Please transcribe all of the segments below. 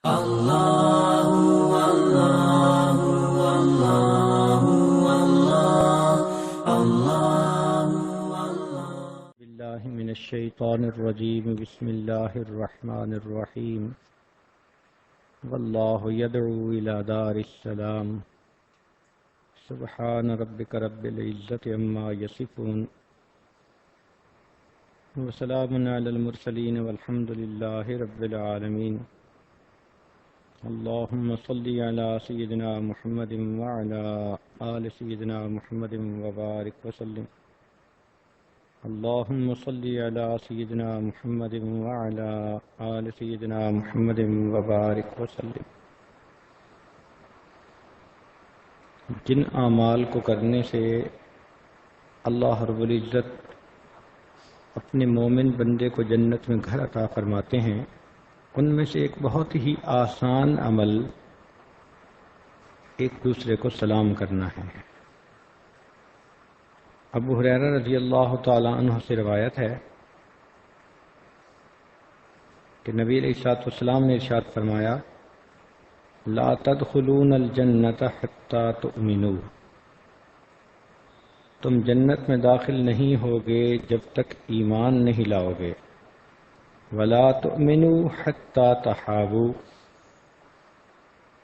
الله والله والله والله الله بالله من الشيطان الرجيم بسم الله الرحمن الرحيم والله يدعو إلى دار السلام سبحان ربك رب العزة عما يصفون وسلام على المرسلين والحمد لله رب العالمين اللهم صل على سيدنا محمد وعلى آل سيدنا محمد وبارك وسلم اللهم صل على سيدنا محمد وعلى آل سيدنا محمد وبارك وسلم۔ جن اعمال کو کرنے سے اللہ رب العزت اپنے مومن بندے کو جنت میں گھر عطا فرماتے ہیں، ان میں سے ایک بہت ہی آسان عمل ایک دوسرے کو سلام کرنا ہے۔ ابو ہریرہ رضی اللہ تعالی عنہ سے روایت ہے کہ نبی علیہ الصلوۃ والسلام نے ارشاد فرمایا، لا تدخلون الجنت حتی تؤمنوا، تم جنت میں داخل نہیں ہوگے جب تک ایمان نہیں لاؤ گے، ولا تؤمنوا حتی تحابوا،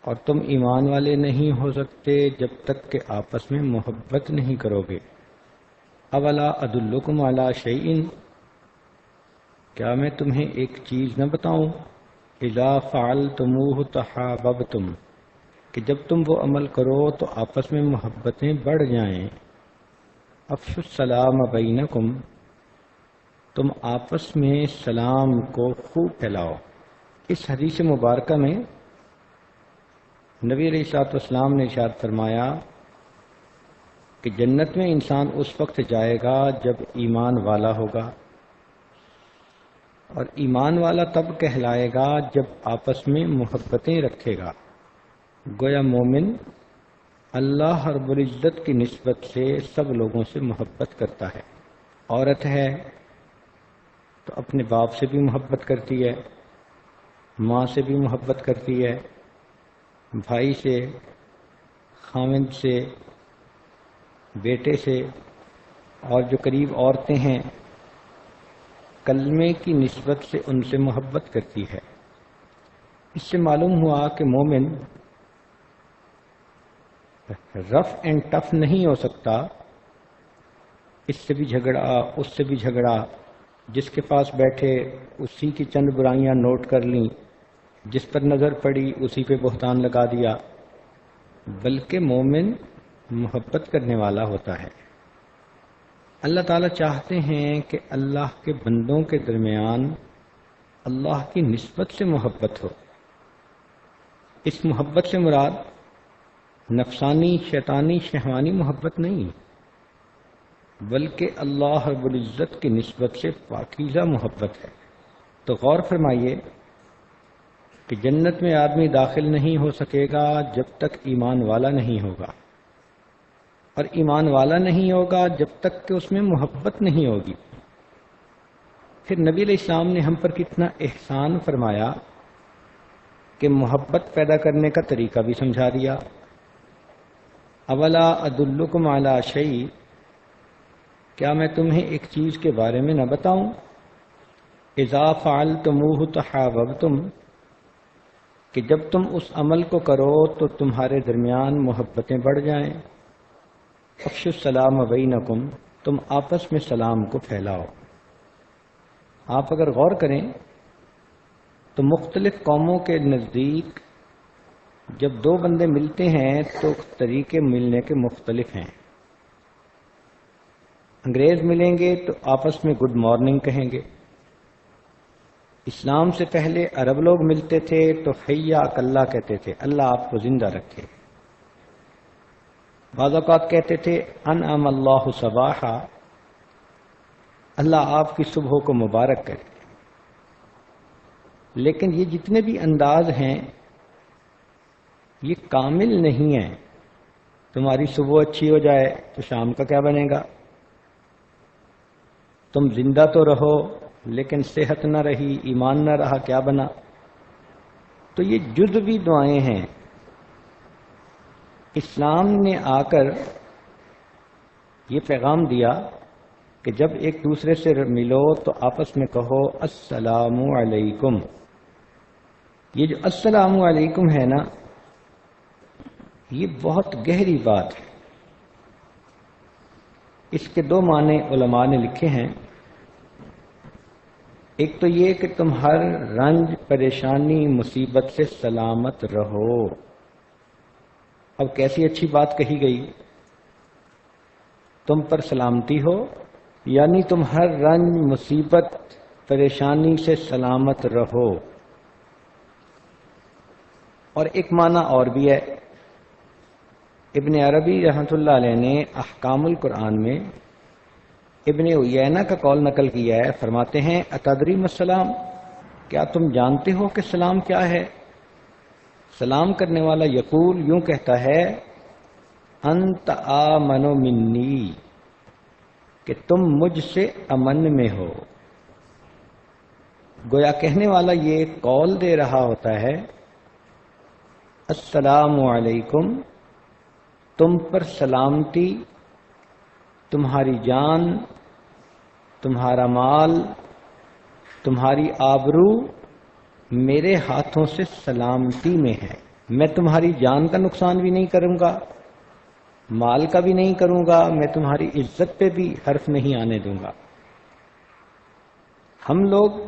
اور تم ایمان والے نہیں ہو سکتے جب تک کہ آپس میں محبت نہیں کرو گے۔ اولا ادلکم علی شیء، کیا میں تمہیں ایک چیز نہ بتاؤں، اذا فعلتموہ تحاببتم، کہ جب تم وہ عمل کرو تو آپس میں محبتیں بڑھ جائیں۔ افشوا السلام بینکم، تم آپس میں سلام کو خوب پھیلاؤ۔ اس حدیث مبارکہ میں نبی علیہ الصلوۃ والسلام نے ارشاد فرمایا کہ جنت میں انسان اس وقت جائے گا جب ایمان والا ہوگا، اور ایمان والا تب کہلائے گا جب آپس میں محبتیں رکھے گا۔ گویا مومن اللہ رب العزت کی نسبت سے سب لوگوں سے محبت کرتا ہے۔ عورت ہے تو اپنے باپ سے بھی محبت کرتی ہے، ماں سے بھی محبت کرتی ہے، بھائی سے، خاوند سے، بیٹے سے، اور جو قریب عورتیں ہیں کلمے کی نسبت سے ان سے محبت کرتی ہے۔ اس سے معلوم ہوا کہ مومن رف اینڈ ٹف نہیں ہو سکتا، اس سے بھی جھگڑا، اس سے بھی جھگڑا، جس کے پاس بیٹھے اسی کی چند برائیاں نوٹ کر لیں، جس پر نظر پڑی اسی پہ بہتان لگا دیا، بلکہ مومن محبت کرنے والا ہوتا ہے۔ اللہ تعالیٰ چاہتے ہیں کہ اللہ کے بندوں کے درمیان اللہ کی نسبت سے محبت ہو۔ اس محبت سے مراد نفسانی، شیطانی، شہوانی محبت نہیں، بلکہ اللہ رب العزت کی نسبت سے پاکیزہ محبت ہے۔ تو غور فرمائیے کہ جنت میں آدمی داخل نہیں ہو سکے گا جب تک ایمان والا نہیں ہوگا، اور ایمان والا نہیں ہوگا جب تک کہ اس میں محبت نہیں ہوگی۔ پھر نبی علیہ السلام نے ہم پر کتنا احسان فرمایا کہ محبت پیدا کرنے کا طریقہ بھی سمجھا دیا۔ اولا ادلکم علی شیء، کیا میں تمہیں ایک چیز کے بارے میں نہ بتاؤں، اذا فعلتموہ تحاببتم، کہ جب تم اس عمل کو کرو تو تمہارے درمیان محبتیں بڑھ جائیں۔ افشوا السلام بینکم، تم آپس میں سلام کو پھیلاؤ۔ آپ اگر غور کریں تو مختلف قوموں کے نزدیک جب دو بندے ملتے ہیں تو طریقے ملنے کے مختلف ہیں۔ انگریز ملیں گے تو آپس میں گڈ مارننگ کہیں گے۔ اسلام سے پہلے عرب لوگ ملتے تھے تو حیاک اللہ کہتے تھے، اللہ آپ کو زندہ رکھے۔ بعض اوقات کہتے تھے انعم اللہ صباحا، اللہ آپ کی صبح کو مبارک کرے۔ لیکن یہ جتنے بھی انداز ہیں یہ کامل نہیں ہیں۔ تمہاری صبح اچھی ہو جائے تو شام کا کیا بنے گا؟ تم زندہ تو رہو لیکن صحت نہ رہی، ایمان نہ رہا، کیا بنا؟ تو یہ جزوی دعائیں ہیں. اسلام نے آ کر یہ پیغام دیا کہ جب ایک دوسرے سے ملو تو آپس میں کہو السلام علیکم. یہ جو السلام علیکم ہے نا، یہ بہت گہری بات ہے. اس کے دو معنی علماء نے لکھے ہیں. ایک تو یہ کہ تم ہر رنج، پریشانی، مصیبت سے سلامت رہو. اب کیسی اچھی بات کہی گئی، تم پر سلامتی ہو، یعنی تم ہر رنج، مصیبت، پریشانی سے سلامت رہو. اور ایک معنی اور بھی ہے. ابن عربی رحمۃ اللہ علیہ نے احکام القرآن میں ابن عیینہ کا قول نقل کیا ہے. فرماتے ہیں اتدری ما السلام، کیا تم جانتے ہو کہ سلام کیا ہے؟ سلام کرنے والا یقول، یوں کہتا ہے انت آمن منی، کہ تم مجھ سے امن میں ہو. گویا کہنے والا یہ قول دے رہا ہوتا ہے السلام علیکم، تم پر سلامتی، تمہاری جان، تمہارا مال، تمہاری آبرو میرے ہاتھوں سے سلامتی میں ہے. میں تمہاری جان کا نقصان بھی نہیں کروں گا، مال کا بھی نہیں کروں گا، میں تمہاری عزت پہ بھی حرف نہیں آنے دوں گا. ہم لوگ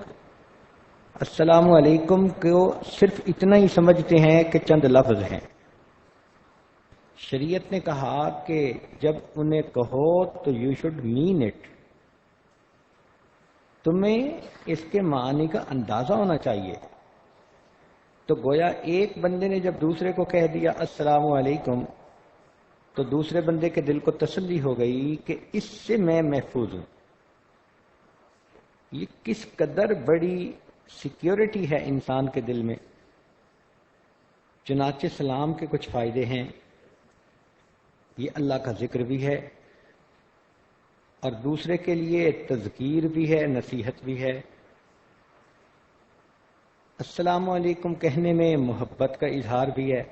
السلام علیکم کو صرف اتنا ہی سمجھتے ہیں کہ چند لفظ ہیں. شریعت نے کہا کہ جب انہیں کہو تو یو شوڈ مین اٹ. تمہیں اس کے معنی کا اندازہ ہونا چاہیے. تو گویا ایک بندے نے جب دوسرے کو کہہ دیا السلام علیکم تو دوسرے بندے کے دل کو تسلی ہو گئی کہ اس سے میں محفوظ ہوں. یہ کس قدر بڑی سیکیورٹی ہے انسان کے دل میں. چنانچہ سلام کے کچھ فائدے ہیں. یہ اللہ کا ذکر بھی ہے اور دوسرے کے لیے تذکیر بھی ہے، نصیحت بھی ہے. السلام علیکم کہنے میں محبت کا اظہار بھی ہے.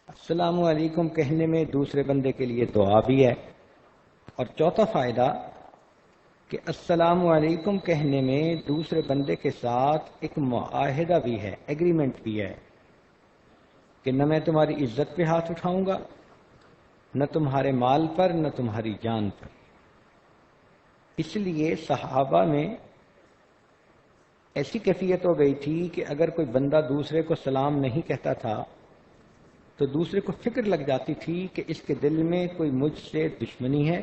السلام علیکم کہنے میں دوسرے بندے کے لیے دعا بھی ہے. اور چوتھا فائدہ کہ السلام علیکم کہنے میں دوسرے بندے کے ساتھ ایک معاہدہ بھی ہے، ایگریمنٹ بھی ہے کہ نہ میں تمہاری عزت پہ ہاتھ اٹھاؤں گا، نہ تمہارے مال پر، نہ تمہاری جان پر. اس لیے صحابہ میں ایسی کیفیت ہو گئی تھی کہ اگر کوئی بندہ دوسرے کو سلام نہیں کہتا تھا تو دوسرے کو فکر لگ جاتی تھی کہ اس کے دل میں کوئی مجھ سے دشمنی ہے،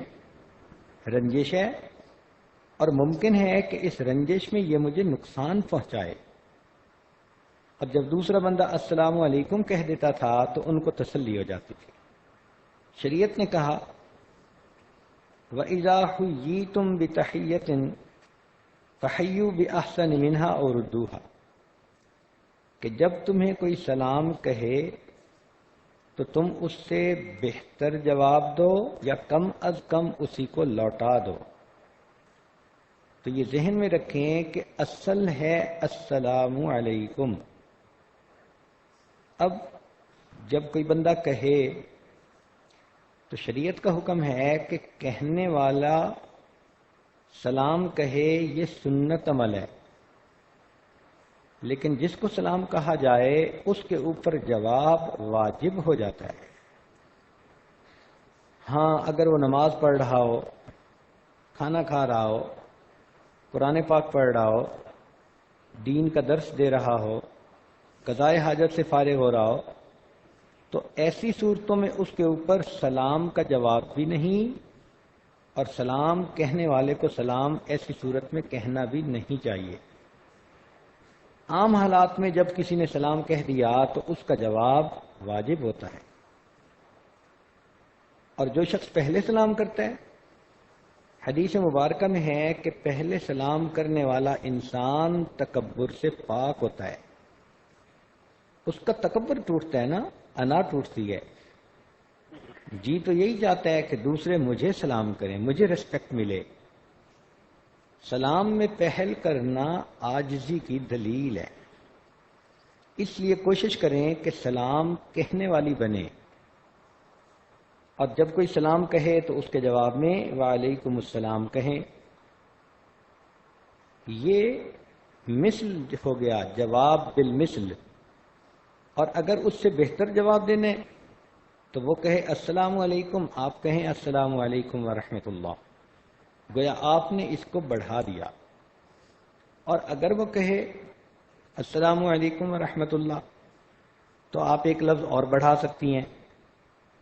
رنجش ہے، اور ممکن ہے کہ اس رنجش میں یہ مجھے نقصان پہنچائے. اب جب دوسرا بندہ السلام علیکم کہہ دیتا تھا تو ان کو تسلی ہو جاتی تھی. شریعت نے کہا وَإِذَا حُيِّيتُم بِتَحِيَّةٍ فَحَيُّوا بِأَحْسَنِ مِنْهَا أَوْ رُدُّوهَا، کہ جب تمہیں کوئی سلام کہے تو تم اس سے بہتر جواب دو یا کم از کم اسی کو لوٹا دو. تو یہ ذہن میں رکھیں کہ اصل ہے السلام علیکم. اب جب کوئی بندہ کہے تو شریعت کا حکم ہے کہ کہنے والا سلام کہے، یہ سنت عمل ہے. لیکن جس کو سلام کہا جائے اس کے اوپر جواب واجب ہو جاتا ہے. ہاں اگر وہ نماز پڑھ رہا ہو، کھانا کھا رہا ہو، قرآن پاک پڑھ رہا ہو، دین کا درس دے رہا ہو، قضائے حاجت سے فارغ ہو رہا ہو، تو ایسی صورتوں میں اس کے اوپر سلام کا جواب بھی نہیں، اور سلام کہنے والے کو سلام ایسی صورت میں کہنا بھی نہیں چاہیے. عام حالات میں جب کسی نے سلام کہہ دیا تو اس کا جواب واجب ہوتا ہے. اور جو شخص پہلے سلام کرتا ہے، حدیث مبارکہ میں ہے کہ پہلے سلام کرنے والا انسان تکبر سے پاک ہوتا ہے. اس کا تکبر ٹوٹتا ہے نا، انا ٹوٹتی ہے. جی تو یہی چاہتا ہے کہ دوسرے مجھے سلام کریں، مجھے ریسپیکٹ ملے. سلام میں پہل کرنا عاجزی کی دلیل ہے. اس لیے کوشش کریں کہ سلام کہنے والی بنے، اور جب کوئی سلام کہے تو اس کے جواب میں وعلیکم السلام کہیں۔ یہ مثل ہو گیا، جواب بالمثل۔ اور اگر اس سے بہتر جواب دینے تو وہ کہے السلام علیکم، آپ کہیں السلام علیکم ورحمۃ اللہ، گویا آپ نے اس کو بڑھا دیا۔ اور اگر وہ کہے السلام علیکم ورحمۃ اللہ تو آپ ایک لفظ اور بڑھا سکتی ہیں،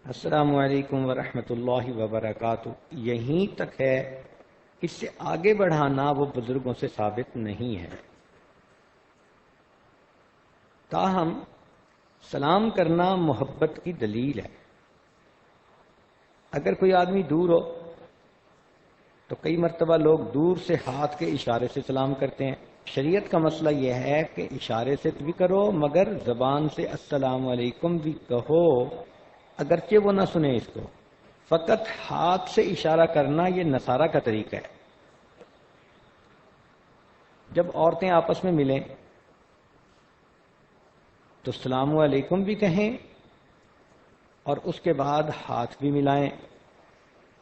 السلام علیکم ورحمۃ اللہ وبرکاتہ۔ یہیں تک ہے، اس سے آگے بڑھانا وہ بزرگوں سے ثابت نہیں ہے۔ تاہم سلام کرنا محبت کی دلیل ہے۔ اگر کوئی آدمی دور ہو تو کئی مرتبہ لوگ دور سے ہاتھ کے اشارے سے سلام کرتے ہیں۔ شریعت کا مسئلہ یہ ہے کہ اشارے سے بھی کرو، مگر زبان سے السلام علیکم بھی کہو، اگرچہ وہ نہ سنے اس کو۔ فقط ہاتھ سے اشارہ کرنا یہ نصارہ کا طریقہ ہے۔ جب عورتیں آپس میں ملیں تو السلام علیکم بھی کہیں اور اس کے بعد ہاتھ بھی ملائیں۔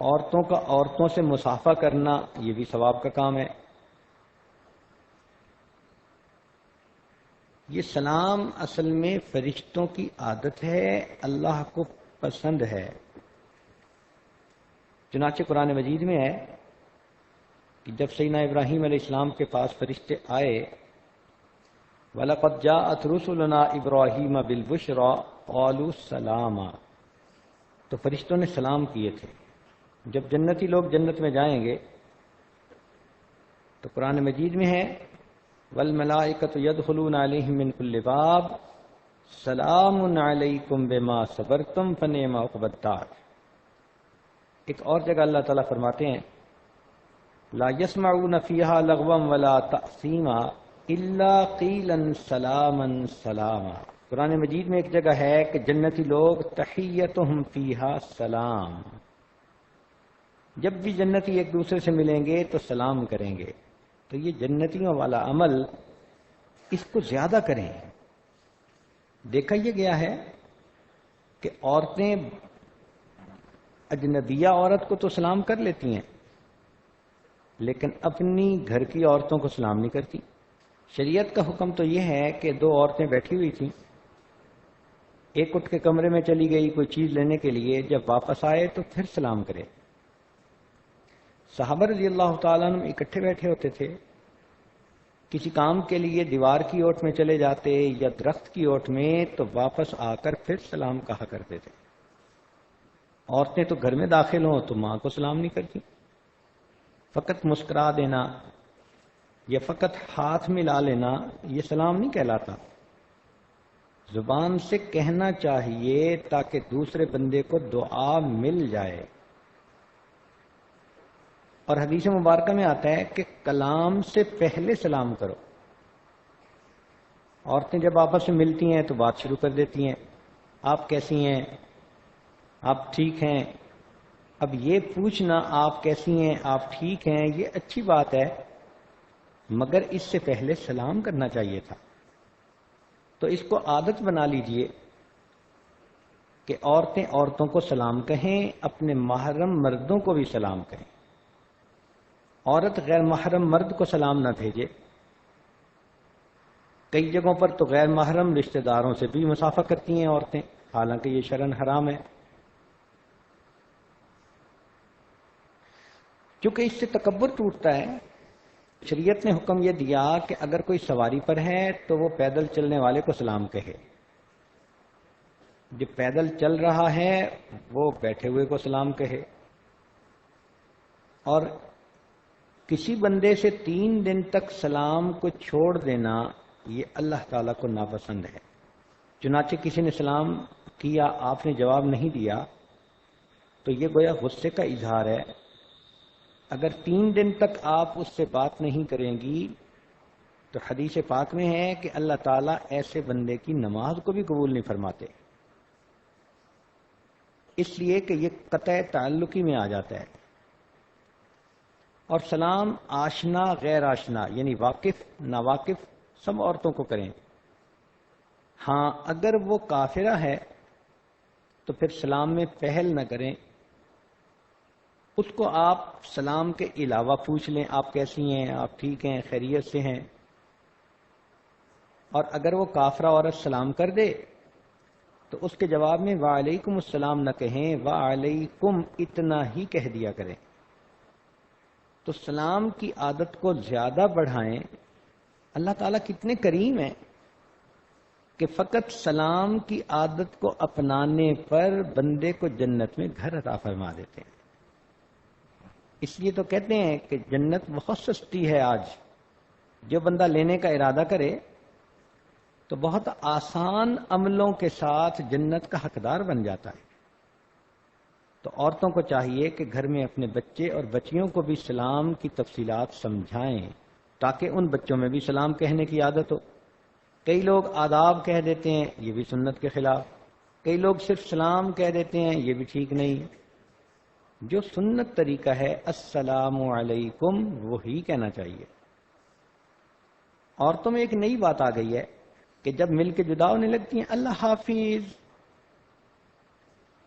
عورتوں کا عورتوں سے مصافحہ کرنا یہ بھی ثواب کا کام ہے۔ یہ سلام اصل میں فرشتوں کی عادت ہے، اللہ کو پسند ہے۔ چنانچہ قرآن مجید میں ہے کہ جب سیدنا ابراہیم علیہ السلام کے پاس فرشتے آئے، وَلَقَدْ جَاءَتْ رُسُلُنَا إِبْرَاهِيمَ بِالْبُشْرَىٰ قَالُوا سَلَامًا، تو فرشتوں نے سلام کیے تھے۔ جب جنتی لوگ جنت میں جائیں گے تو قرآن مجید میں ہے وَالْمَلَائِكَةُ يَدْخُلُونَ عَلَيْهِم مِّن كُلِّ بَابٍ سَلَامٌ عَلَيْكُمْ بِمَا صَبَرْتُمْ فَنِعْمَ عُقْبَى الدَّارِ۔ ایک اور جگہ اللہ تعالیٰ فرماتے ہیں لَا يَسْمَعُونَ فِيهَا لَغْوًا وَلَا تَأْثِيمًا إِلَّا قِيلًا سَلَامًا سَلَامًا۔ قرآن مجید میں ایک جگہ ہے کہ جنتی لوگ تحیتہم فیہا سلام، جب بھی جنتی ایک دوسرے سے ملیں گے تو سلام کریں گے۔ تو یہ جنتیوں والا عمل، اس کو زیادہ کریں۔ دیکھا یہ گیا ہے کہ عورتیں اجنبیہ عورت کو تو سلام کر لیتی ہیں لیکن اپنی گھر کی عورتوں کو سلام نہیں کرتی۔ شریعت کا حکم تو یہ ہے کہ دو عورتیں بیٹھی ہوئی تھیں، ایک اٹھ کے کمرے میں چلی گئی کوئی چیز لینے کے لیے، جب واپس آئے تو پھر سلام کرے۔ صحابہ رضی اللہ تعالیٰ عنہ اکٹھے بیٹھے ہوتے تھے، کسی کام کے لیے دیوار کی اوٹ میں چلے جاتے یا درخت کی اوٹ میں تو واپس آ کر پھر سلام کہا کرتے تھے۔ عورتیں تو گھر میں داخل ہوں تو ماں کو سلام نہیں کرتی، فقط مسکرا دینا یا فقط ہاتھ ملا لینا یہ سلام نہیں کہلاتا۔ زبان سے کہنا چاہیے تاکہ دوسرے بندے کو دعا مل جائے۔ اور حدیث مبارکہ میں آتا ہے کہ کلام سے پہلے سلام کرو۔ عورتیں جب آپس میں ملتی ہیں تو بات شروع کر دیتی ہیں، آپ کیسی ہیں، آپ ٹھیک ہیں۔ اب یہ پوچھنا آپ کیسی ہیں، آپ ٹھیک ہیں، یہ اچھی بات ہے، مگر اس سے پہلے سلام کرنا چاہیے تھا۔ تو اس کو عادت بنا لیجئے کہ عورتیں عورتوں کو سلام کہیں، اپنے محرم مردوں کو بھی سلام کہیں۔ عورت غیر محرم مرد کو سلام نہ بھیجے۔ کئی جگہوں پر تو غیر محرم رشتہ داروں سے بھی مصافحہ کرتی ہیں عورتیں، حالانکہ یہ شرعاً حرام ہے۔ کیونکہ اس سے تکبر ٹوٹتا ہے۔ شریعت نے حکم یہ دیا کہ اگر کوئی سواری پر ہے تو وہ پیدل چلنے والے کو سلام کہے، جو پیدل چل رہا ہے وہ بیٹھے ہوئے کو سلام کہے۔ اور کسی بندے سے 3 دن تک سلام کو چھوڑ دینا یہ اللہ تعالیٰ کو ناپسند ہے۔ چنانچہ کسی نے سلام کیا، آپ نے جواب نہیں دیا تو یہ گویا غصے کا اظہار ہے۔ اگر 3 دن تک آپ اس سے بات نہیں کریں گی تو حدیث پاک میں ہے کہ اللہ تعالیٰ ایسے بندے کی نماز کو بھی قبول نہیں فرماتے، اس لیے کہ یہ قطع تعلقی میں آ جاتا ہے۔ اور سلام آشنا غیر آشنا یعنی واقف ناواقف سب عورتوں کو کریں۔ ہاں اگر وہ کافرہ ہے تو پھر سلام میں پہل نہ کریں، اس کو آپ سلام کے علاوہ پوچھ لیں آپ کیسی ہیں، آپ ٹھیک ہیں، خیریت سے ہیں. اور اگر وہ کافرہ عورت سلام کر دے تو اس کے جواب میں وعلیکم السلام نہ کہیں، وعلیکم اتنا ہی کہہ دیا کریں. تو سلام کی عادت کو زیادہ بڑھائیں. اللہ تعالیٰ کتنے کریم ہیں کہ فقط سلام کی عادت کو اپنانے پر بندے کو جنت میں گھر عطا فرما دیتے ہیں. اس لیے تو کہتے ہیں کہ جنت بہت سستی ہے. آج جو بندہ لینے کا ارادہ کرے تو بہت آسان عملوں کے ساتھ جنت کا حقدار بن جاتا ہے. تو عورتوں کو چاہیے کہ گھر میں اپنے بچے اور بچیوں کو بھی سلام کی تفصیلات سمجھائیں تاکہ ان بچوں میں بھی سلام کہنے کی عادت ہو. کئی لوگ آداب کہہ دیتے ہیں، یہ بھی سنت کے خلاف. کئی لوگ صرف سلام کہہ دیتے ہیں، یہ بھی ٹھیک نہیں. جو سنت طریقہ ہے السلام علیکم وہی کہنا چاہیے. عورتوں میں ایک نئی بات آ گئی ہے کہ جب مل کے جدا ہونے لگتی ہیں اللہ حافظ،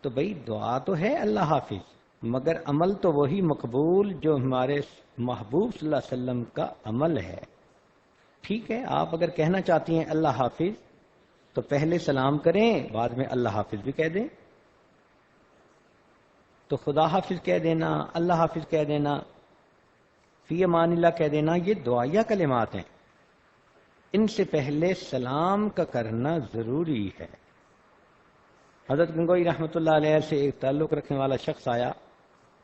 تو بھئی دعا تو ہے اللہ حافظ، مگر عمل تو وہی مقبول جو ہمارے محبوب صلی اللہ علیہ وسلم کا عمل ہے. ٹھیک ہے، آپ اگر کہنا چاہتی ہیں اللہ حافظ تو پہلے سلام کریں، بعد میں اللہ حافظ بھی کہہ دیں. تو خدا حافظ کہہ دینا، اللہ حافظ کہہ دینا، فی امان اللہ کہہ دینا، یہ دعائیہ کلمات ہیں. ان سے پہلے سلام کا کرنا ضروری ہے. حضرت گنگوئی رحمۃ اللہ علیہ سے ایک تعلق رکھنے والا شخص آیا،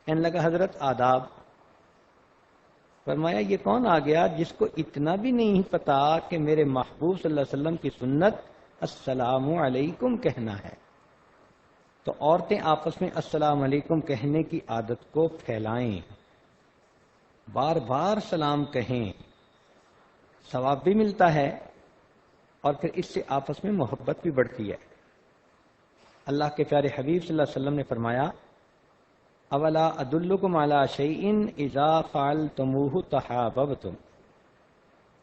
کہنے لگا حضرت آداب. فرمایا یہ کون آ گیا جس کو اتنا بھی نہیں پتا کہ میرے محبوب صلی اللہ علیہ وسلم کی سنت السلام علیکم کہنا ہے. تو عورتیں آپس میں السلام علیکم کہنے کی عادت کو پھیلائیں، بار بار سلام کہیں، ثواب بھی ملتا ہے اور پھر اس سے آپس میں محبت بھی بڑھتی ہے. اللہ کے پیارے حبیب صلی اللہ علیہ وسلم نے فرمایا اولا ادلکم علی شیء اذا فعلتموہ تحاببتم،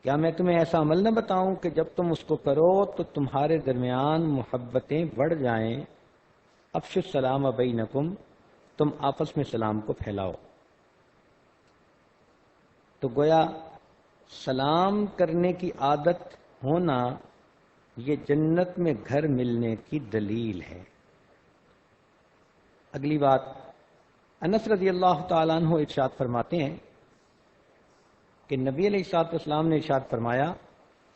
کیا میں تمہیں ایسا عمل نہ بتاؤں کہ جب تم اس کو کرو تو تمہارے درمیان محبتیں بڑھ جائیں. افشوا السلام بینکم، تم آپس میں سلام کو پھیلاؤ. تو گویا سلام کرنے کی عادت ہونا یہ جنت میں گھر ملنے کی دلیل ہے. اگلی بات، انس رضی اللہ تعالیٰ عنہ ارشاد فرماتے ہیں کہ نبی علیہ الصلوۃ والسلام نے ارشاد فرمایا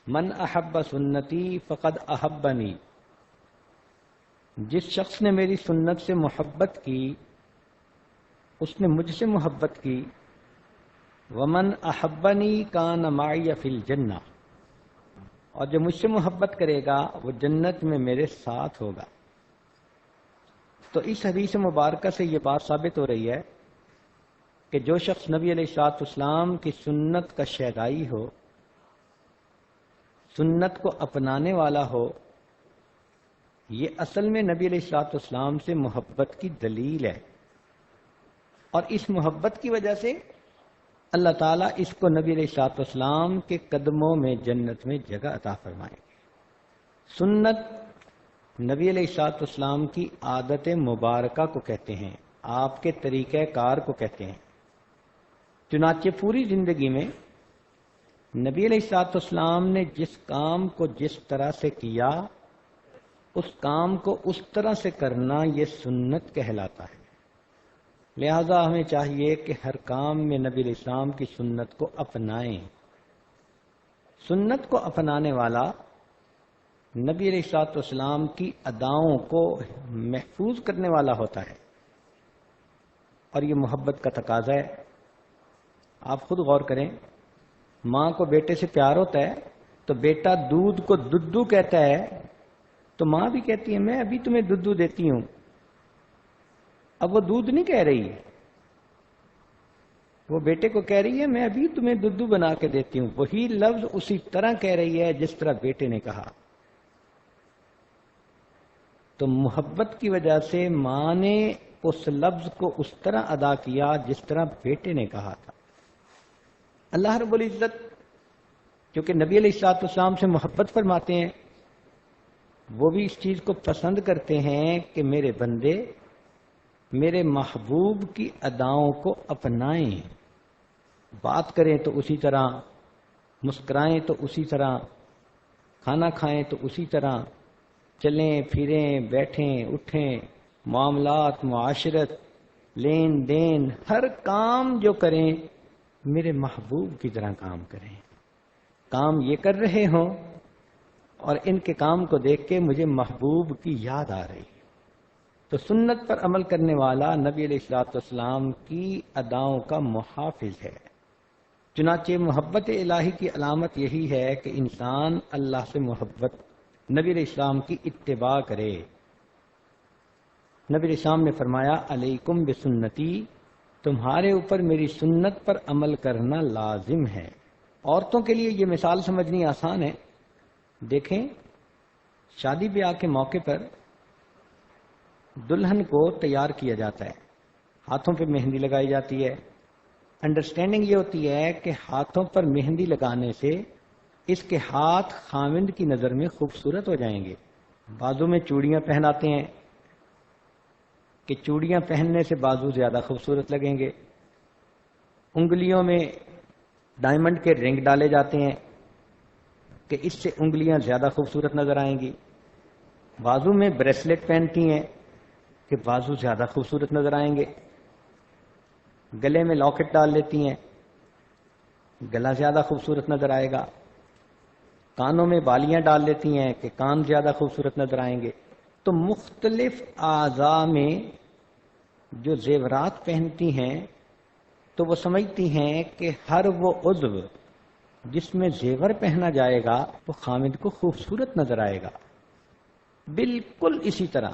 من احب سنتی فقد احبنی، جس شخص نے میری سنت سے محبت کی اس نے مجھ سے محبت کی. ومن احبنی کان معی فی الجنہ، اور جو مجھ سے محبت کرے گا وہ جنت میں میرے ساتھ ہوگا. تو اس حدیث مبارکہ سے یہ بات ثابت ہو رہی ہے کہ جو شخص نبی علیہ الصلوۃ والسلام کی سنت کا شیدائی ہو، سنت کو اپنانے والا ہو، یہ اصل میں نبی علیہ الصلوۃ والسلام سے محبت کی دلیل ہے. اور اس محبت کی وجہ سے اللہ تعالیٰ اس کو نبی علیہ الصلوۃ والسلام کے قدموں میں جنت میں جگہ عطا فرمائیں گے. سنت نبی علیہ الصلوۃ والسلام کی عادت مبارکہ کو کہتے ہیں، آپ کے طریقہ کار کو کہتے ہیں. چنانچہ پوری زندگی میں نبی علیہ الصلوۃ والسلام نے جس کام کو جس طرح سے کیا اس کام کو اس طرح سے کرنا یہ سنت کہلاتا ہے. لہذا ہمیں چاہیے کہ ہر کام میں نبی علیہ السلام کی سنت کو اپنائیں. سنت کو اپنانے والا نبی علیہ الصلوۃ والسلام کی اداؤں کو محفوظ کرنے والا ہوتا ہے، اور یہ محبت کا تقاضا ہے. آپ خود غور کریں، ماں کو بیٹے سے پیار ہوتا ہے تو بیٹا دودھ کو ددو کہتا ہے تو ماں بھی کہتی ہے میں ابھی تمہیں دودھ دیتی ہوں. اب وہ دودھ نہیں کہہ رہی ہے، وہ بیٹے کو کہہ رہی ہے میں ابھی تمہیں دودھ بنا کے دیتی ہوں. وہی لفظ اسی طرح کہہ رہی ہے جس طرح بیٹے نے کہا. تو محبت کی وجہ سے ماں نے اس لفظ کو اس طرح ادا کیا جس طرح بیٹے نے کہا تھا. اللہ رب العزت کیونکہ نبی علیہ الصلوۃ والسلام سے محبت فرماتے ہیں وہ بھی اس چیز کو پسند کرتے ہیں کہ میرے بندے میرے محبوب کی اداؤں کو اپنائیں، بات کریں تو اسی طرح، مسکرائیں تو اسی طرح، کھانا کھائیں تو اسی طرح، چلیں پھریں بیٹھیں اٹھیں، معاملات معاشرت لین دین ہر کام جو کریں میرے محبوب کی طرح کام کریں۔ کام یہ کر رہے ہوں اور ان کے کام کو دیکھ کے مجھے محبوب کی یاد آ رہی، تو سنت پر عمل کرنے والا نبی علیہ الصلوۃ والسلام کی اداؤں کا محافظ ہے۔ چنانچہ محبت الہی کی علامت یہی ہے کہ انسان اللہ سے محبت، نبی علیہ السلام کی اتباع کرے۔ نبی علیہ السلام نے فرمایا علیکم بسنتی، تمہارے اوپر میری سنت پر عمل کرنا لازم ہے۔ عورتوں کے لیے یہ مثال سمجھنی آسان ہے۔ دیکھیں، شادی بیاہ کے موقع پر دلہن کو تیار کیا جاتا ہے، ہاتھوں پہ مہندی لگائی جاتی ہے۔ انڈرسٹینڈنگ یہ ہوتی ہے کہ ہاتھوں پر مہندی لگانے سے اس کے ہاتھ خاوند کی نظر میں خوبصورت ہو جائیں گے۔ بازو میں چوڑیاں پہناتے ہیں کہ چوڑیاں پہننے سے بازو زیادہ خوبصورت لگیں گے۔ انگلیوں میں ڈائمنڈ کے رنگ ڈالے جاتے ہیں کہ اس سے انگلیاں زیادہ خوبصورت نظر آئیں گی۔ بازو میں بریسلیٹ پہنتی ہیں کہ بازو زیادہ خوبصورت نظر آئیں گے۔ گلے میں لاکٹ ڈال لیتی ہیں، گلا زیادہ خوبصورت نظر آئے گا۔ کانوں میں بالیاں ڈال لیتی ہیں کہ کان زیادہ خوبصورت نظر آئیں گے۔ تو مختلف اعضاء میں جو زیورات پہنتی ہیں تو وہ سمجھتی ہیں کہ ہر وہ عضو جس میں زیور پہنا جائے گا وہ خامد کو خوبصورت نظر آئے گا۔ بالکل اسی طرح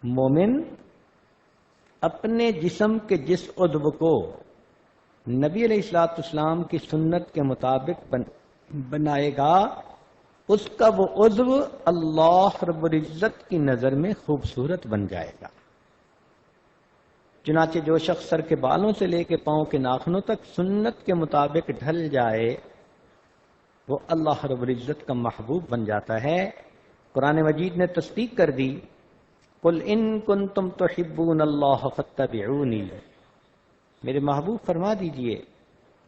مومن اپنے جسم کے جس عضو کو نبی علیہ الصلوۃ والسلام کی سنت کے مطابق بنائے گا، اس کا وہ عضو اللہ رب العزت کی نظر میں خوبصورت بن جائے گا۔ چنانچہ جو شخص سر کے بالوں سے لے کے پاؤں کے ناخنوں تک سنت کے مطابق ڈھل جائے وہ اللہ رب العزت کا محبوب بن جاتا ہے۔ قرآن مجید نے تصدیق کر دی، قل ان کنتم تحبون اللہ فاتبعونی، میرے محبوب فرما دیجئے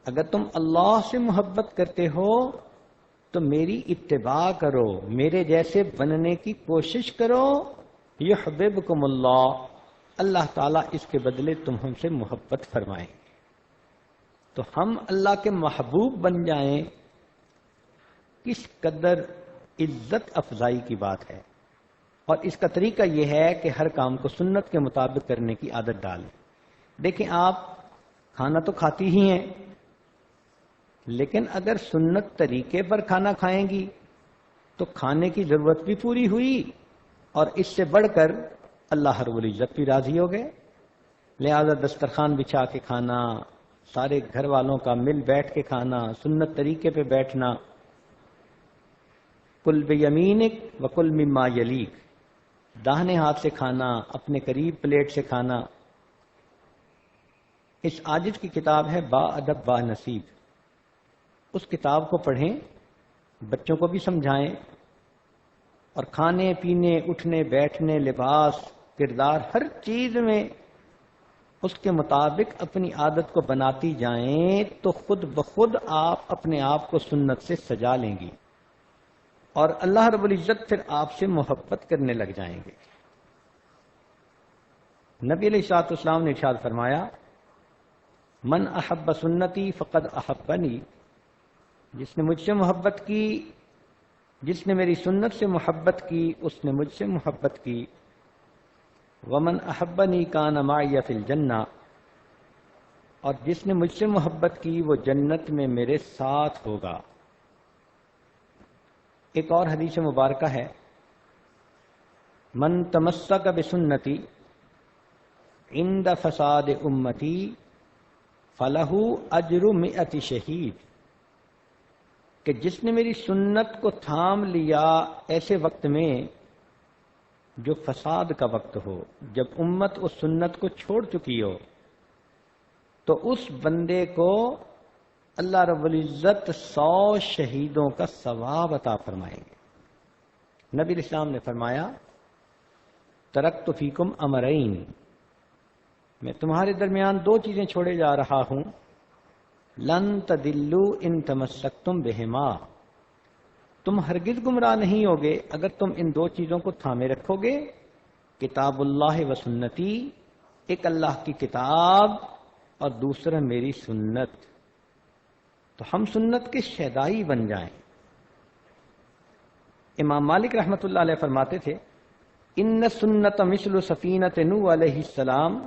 اگر تم اللہ سے محبت کرتے ہو تو میری اتباع کرو، میرے جیسے بننے کی کوشش کرو، یحببکم اللہ، اللہ تعالیٰ اس کے بدلے تم ہم سے محبت فرمائیں۔ تو ہم اللہ کے محبوب بن جائیں، کس قدر عزت افزائی کی بات ہے۔ اور اس کا طریقہ یہ ہے کہ ہر کام کو سنت کے مطابق کرنے کی عادت ڈالیں۔ دیکھیں، آپ کھانا تو کھاتی ہی ہیں، لیکن اگر سنت طریقے پر کھانا کھائیں گی تو کھانے کی ضرورت بھی پوری ہوئی اور اس سے بڑھ کر اللہ رب العزت بھی راضی ہو گئے۔ لہذا دسترخوان بچھا کے کھانا، سارے گھر والوں کا مل بیٹھ کے کھانا، سنت طریقے پہ بیٹھنا، کل بیمینک وکل مما یلیک، داہنے ہاتھ سے کھانا، اپنے قریب پلیٹ سے کھانا۔ اس عاجز کی کتاب ہے با ادب با نصیب، اس کتاب کو پڑھیں، بچوں کو بھی سمجھائیں، اور کھانے پینے اٹھنے بیٹھنے لباس کردار ہر چیز میں اس کے مطابق اپنی عادت کو بناتی جائیں تو خود بخود آپ اپنے آپ کو سنت سے سجا لیں گی اور اللہ رب العزت پھر آپ سے محبت کرنے لگ جائیں گے۔ نبی علیہ الصلوۃ والسلام نے ارشاد فرمایا، من احب سنتی فقد احبنی، جس نے مجھ سے محبت کی، جس نے میری سنت سے محبت کی اس نے مجھ سے محبت کی۔ ومن احبنی کان معی فی الجنہ، اور جس نے مجھ سے محبت کی وہ جنت میں میرے ساتھ ہوگا۔ ایک اور حدیث مبارکہ ہے، من تمسک بسنتی عند فساد امتی فلہ اجر 100 شہید، کہ جس نے میری سنت کو تھام لیا ایسے وقت میں جو فساد کا وقت ہو، جب امت اس سنت کو چھوڑ چکی ہو، تو اس بندے کو اللہ رب العزت 100 شہیدوں کا ثواب عطا فرمائیں گے۔ نبی اسلام نے فرمایا ترکت فیکم امرین، میں تمہارے درمیان دو چیزیں چھوڑے جا رہا ہوں، لن تدلوا ان تمسکتم بہما، تم ہرگز گمراہ نہیں ہوگے اگر تم ان دو چیزوں کو تھامے رکھو گے، کتاب اللہ و سنتی، ایک اللہ کی کتاب اور دوسرا میری سنت، تو ہم سنت کے شیدائی بن جائیں۔ امام مالک رحمۃ اللہ علیہ فرماتے تھے ان سنت مثل سفینۃ نوح علیہ السلام،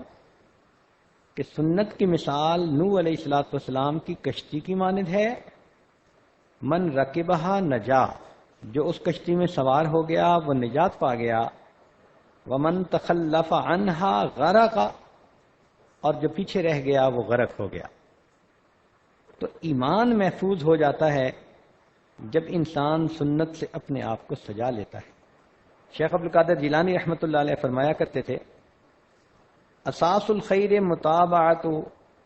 کہ سنت کی مثال نوح علیہ السلام کی کشتی کی مانند ہے، من رکبہا نجا، جو اس کشتی میں سوار ہو گیا وہ نجات پا گیا، ومن تخلف عنہا غرق، اور جو پیچھے رہ گیا وہ غرق ہو گیا۔ تو ایمان محفوظ ہو جاتا ہے جب انسان سنت سے اپنے آپ کو سجا لیتا ہے۔ شیخ عبد القادر جیلانی رحمۃ اللہ علیہ فرمایا کرتے تھے اساس الخیر متابعت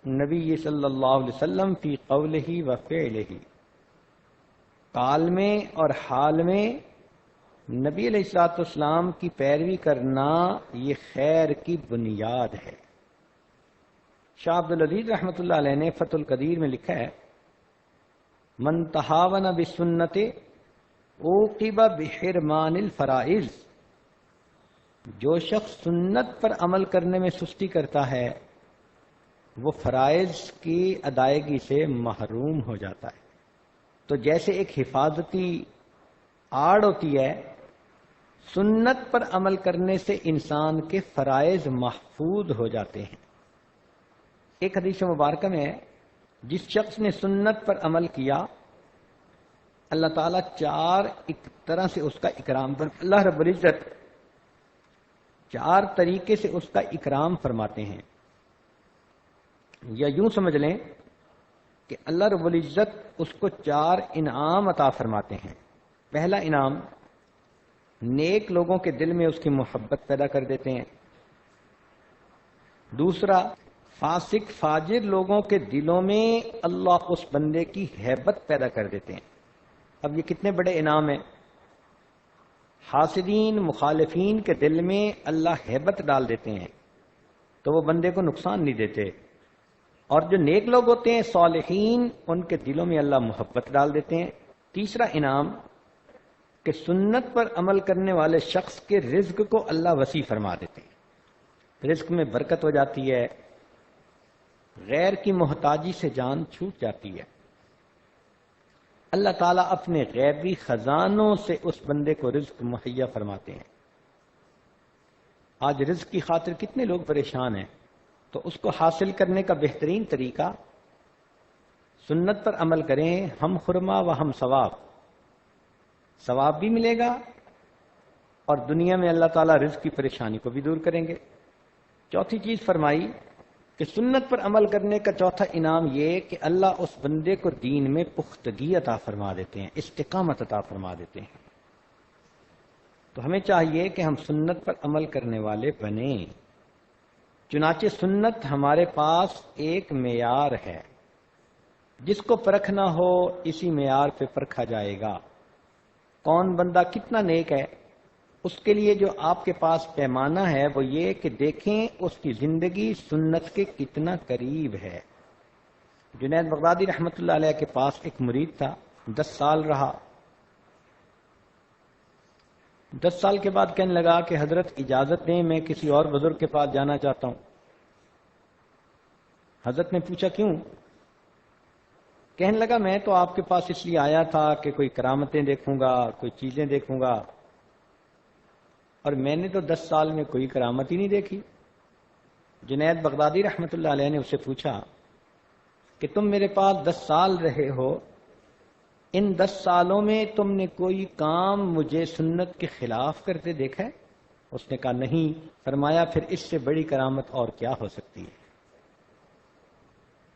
نبی صلی اللہ علیہ وسلم فی قولہ و فعلہ، قال میں اور حال میں نبی علیہ الصلوۃ والسلام کی پیروی کرنا یہ خیر کی بنیاد ہے۔ شاہ عبد العزیز رحمۃ اللہ علیہ نے فتح القدیر میں لکھا ہے من تہاون بسنت عوقب بحرمان الفرائض، جو شخص سنت پر عمل کرنے میں سستی کرتا ہے وہ فرائض کی ادائیگی سے محروم ہو جاتا ہے۔ تو جیسے ایک حفاظتی آڑ ہوتی ہے، سنت پر عمل کرنے سے انسان کے فرائض محفوظ ہو جاتے ہیں۔ ایک حدیث مبارکہ میں ہے جس شخص نے سنت پر عمل کیا اللہ تعالیٰ چار ایک طرح سے اس کا اکرام اللہ رب العزت چار طریقے سے اس کا اکرام فرماتے ہیں، یا یوں سمجھ لیں کہ اللہ رب العزت اس کو چار انعام عطا فرماتے ہیں۔ پہلا انعام، نیک لوگوں کے دل میں اس کی محبت پیدا کر دیتے ہیں۔ دوسرا، فاسق فاجر لوگوں کے دلوں میں اللہ اس بندے کی ہیبت پیدا کر دیتے ہیں۔ اب یہ کتنے بڑے انعام ہیں۔ حاسدین مخالفین کے دل میں اللہ ہیبت ڈال دیتے ہیں تو وہ بندے کو نقصان نہیں دیتے، اور جو نیک لوگ ہوتے ہیں صالحین ان کے دلوں میں اللہ محبت ڈال دیتے ہیں۔ تیسرا انعام کہ سنت پر عمل کرنے والے شخص کے رزق کو اللہ وسیع فرما دیتے ہیں، رزق میں برکت ہو جاتی ہے، غیر کی محتاجی سے جان چھوٹ جاتی ہے، اللہ تعالیٰ اپنے غیبی خزانوں سے اس بندے کو رزق مہیا فرماتے ہیں۔ آج رزق کی خاطر کتنے لوگ پریشان ہیں، تو اس کو حاصل کرنے کا بہترین طریقہ سنت پر عمل کریں، ہم خرما و ہم ثواب، ثواب بھی ملے گا اور دنیا میں اللہ تعالیٰ رزق کی پریشانی کو بھی دور کریں گے۔ چوتھی چیز فرمائی کہ سنت پر عمل کرنے کا چوتھا انعام یہ کہ اللہ اس بندے کو دین میں پختگی عطا فرما دیتے ہیں، استقامت عطا فرما دیتے ہیں۔ تو ہمیں چاہیے کہ ہم سنت پر عمل کرنے والے بنیں۔ چنانچہ سنت ہمارے پاس ایک معیار ہے، جس کو پرکھنا ہو اسی معیار پہ پرکھا جائے گا۔ کون بندہ کتنا نیک ہے، اس کے لیے جو آپ کے پاس پیمانہ ہے وہ یہ کہ دیکھیں اس کی زندگی سنت کے کتنا قریب ہے۔ جنید بغدادی رحمۃ اللہ علیہ کے پاس ایک مرید تھا، 10 سال رہا۔ 10 سال کے بعد کہنے لگا کہ حضرت اجازت دیں میں کسی اور بزرگ کے پاس جانا چاہتا ہوں۔ حضرت نے پوچھا کیوں؟ کہنے لگا میں تو آپ کے پاس اس لیے آیا تھا کہ کوئی کرامتیں دیکھوں گا، کوئی چیزیں دیکھوں گا، اور میں نے تو 10 سال میں کوئی کرامت ہی نہیں دیکھی۔ جنید بغدادی رحمۃ اللہ علیہ نے اس سے پوچھا کہ تم میرے پاس 10 سال رہے ہو، ان 10 سالوں میں تم نے کوئی کام مجھے سنت کے خلاف کرتے دیکھا ہے؟ اس نے کہا نہیں۔ فرمایا پھر اس سے بڑی کرامت اور کیا ہو سکتی ہے؟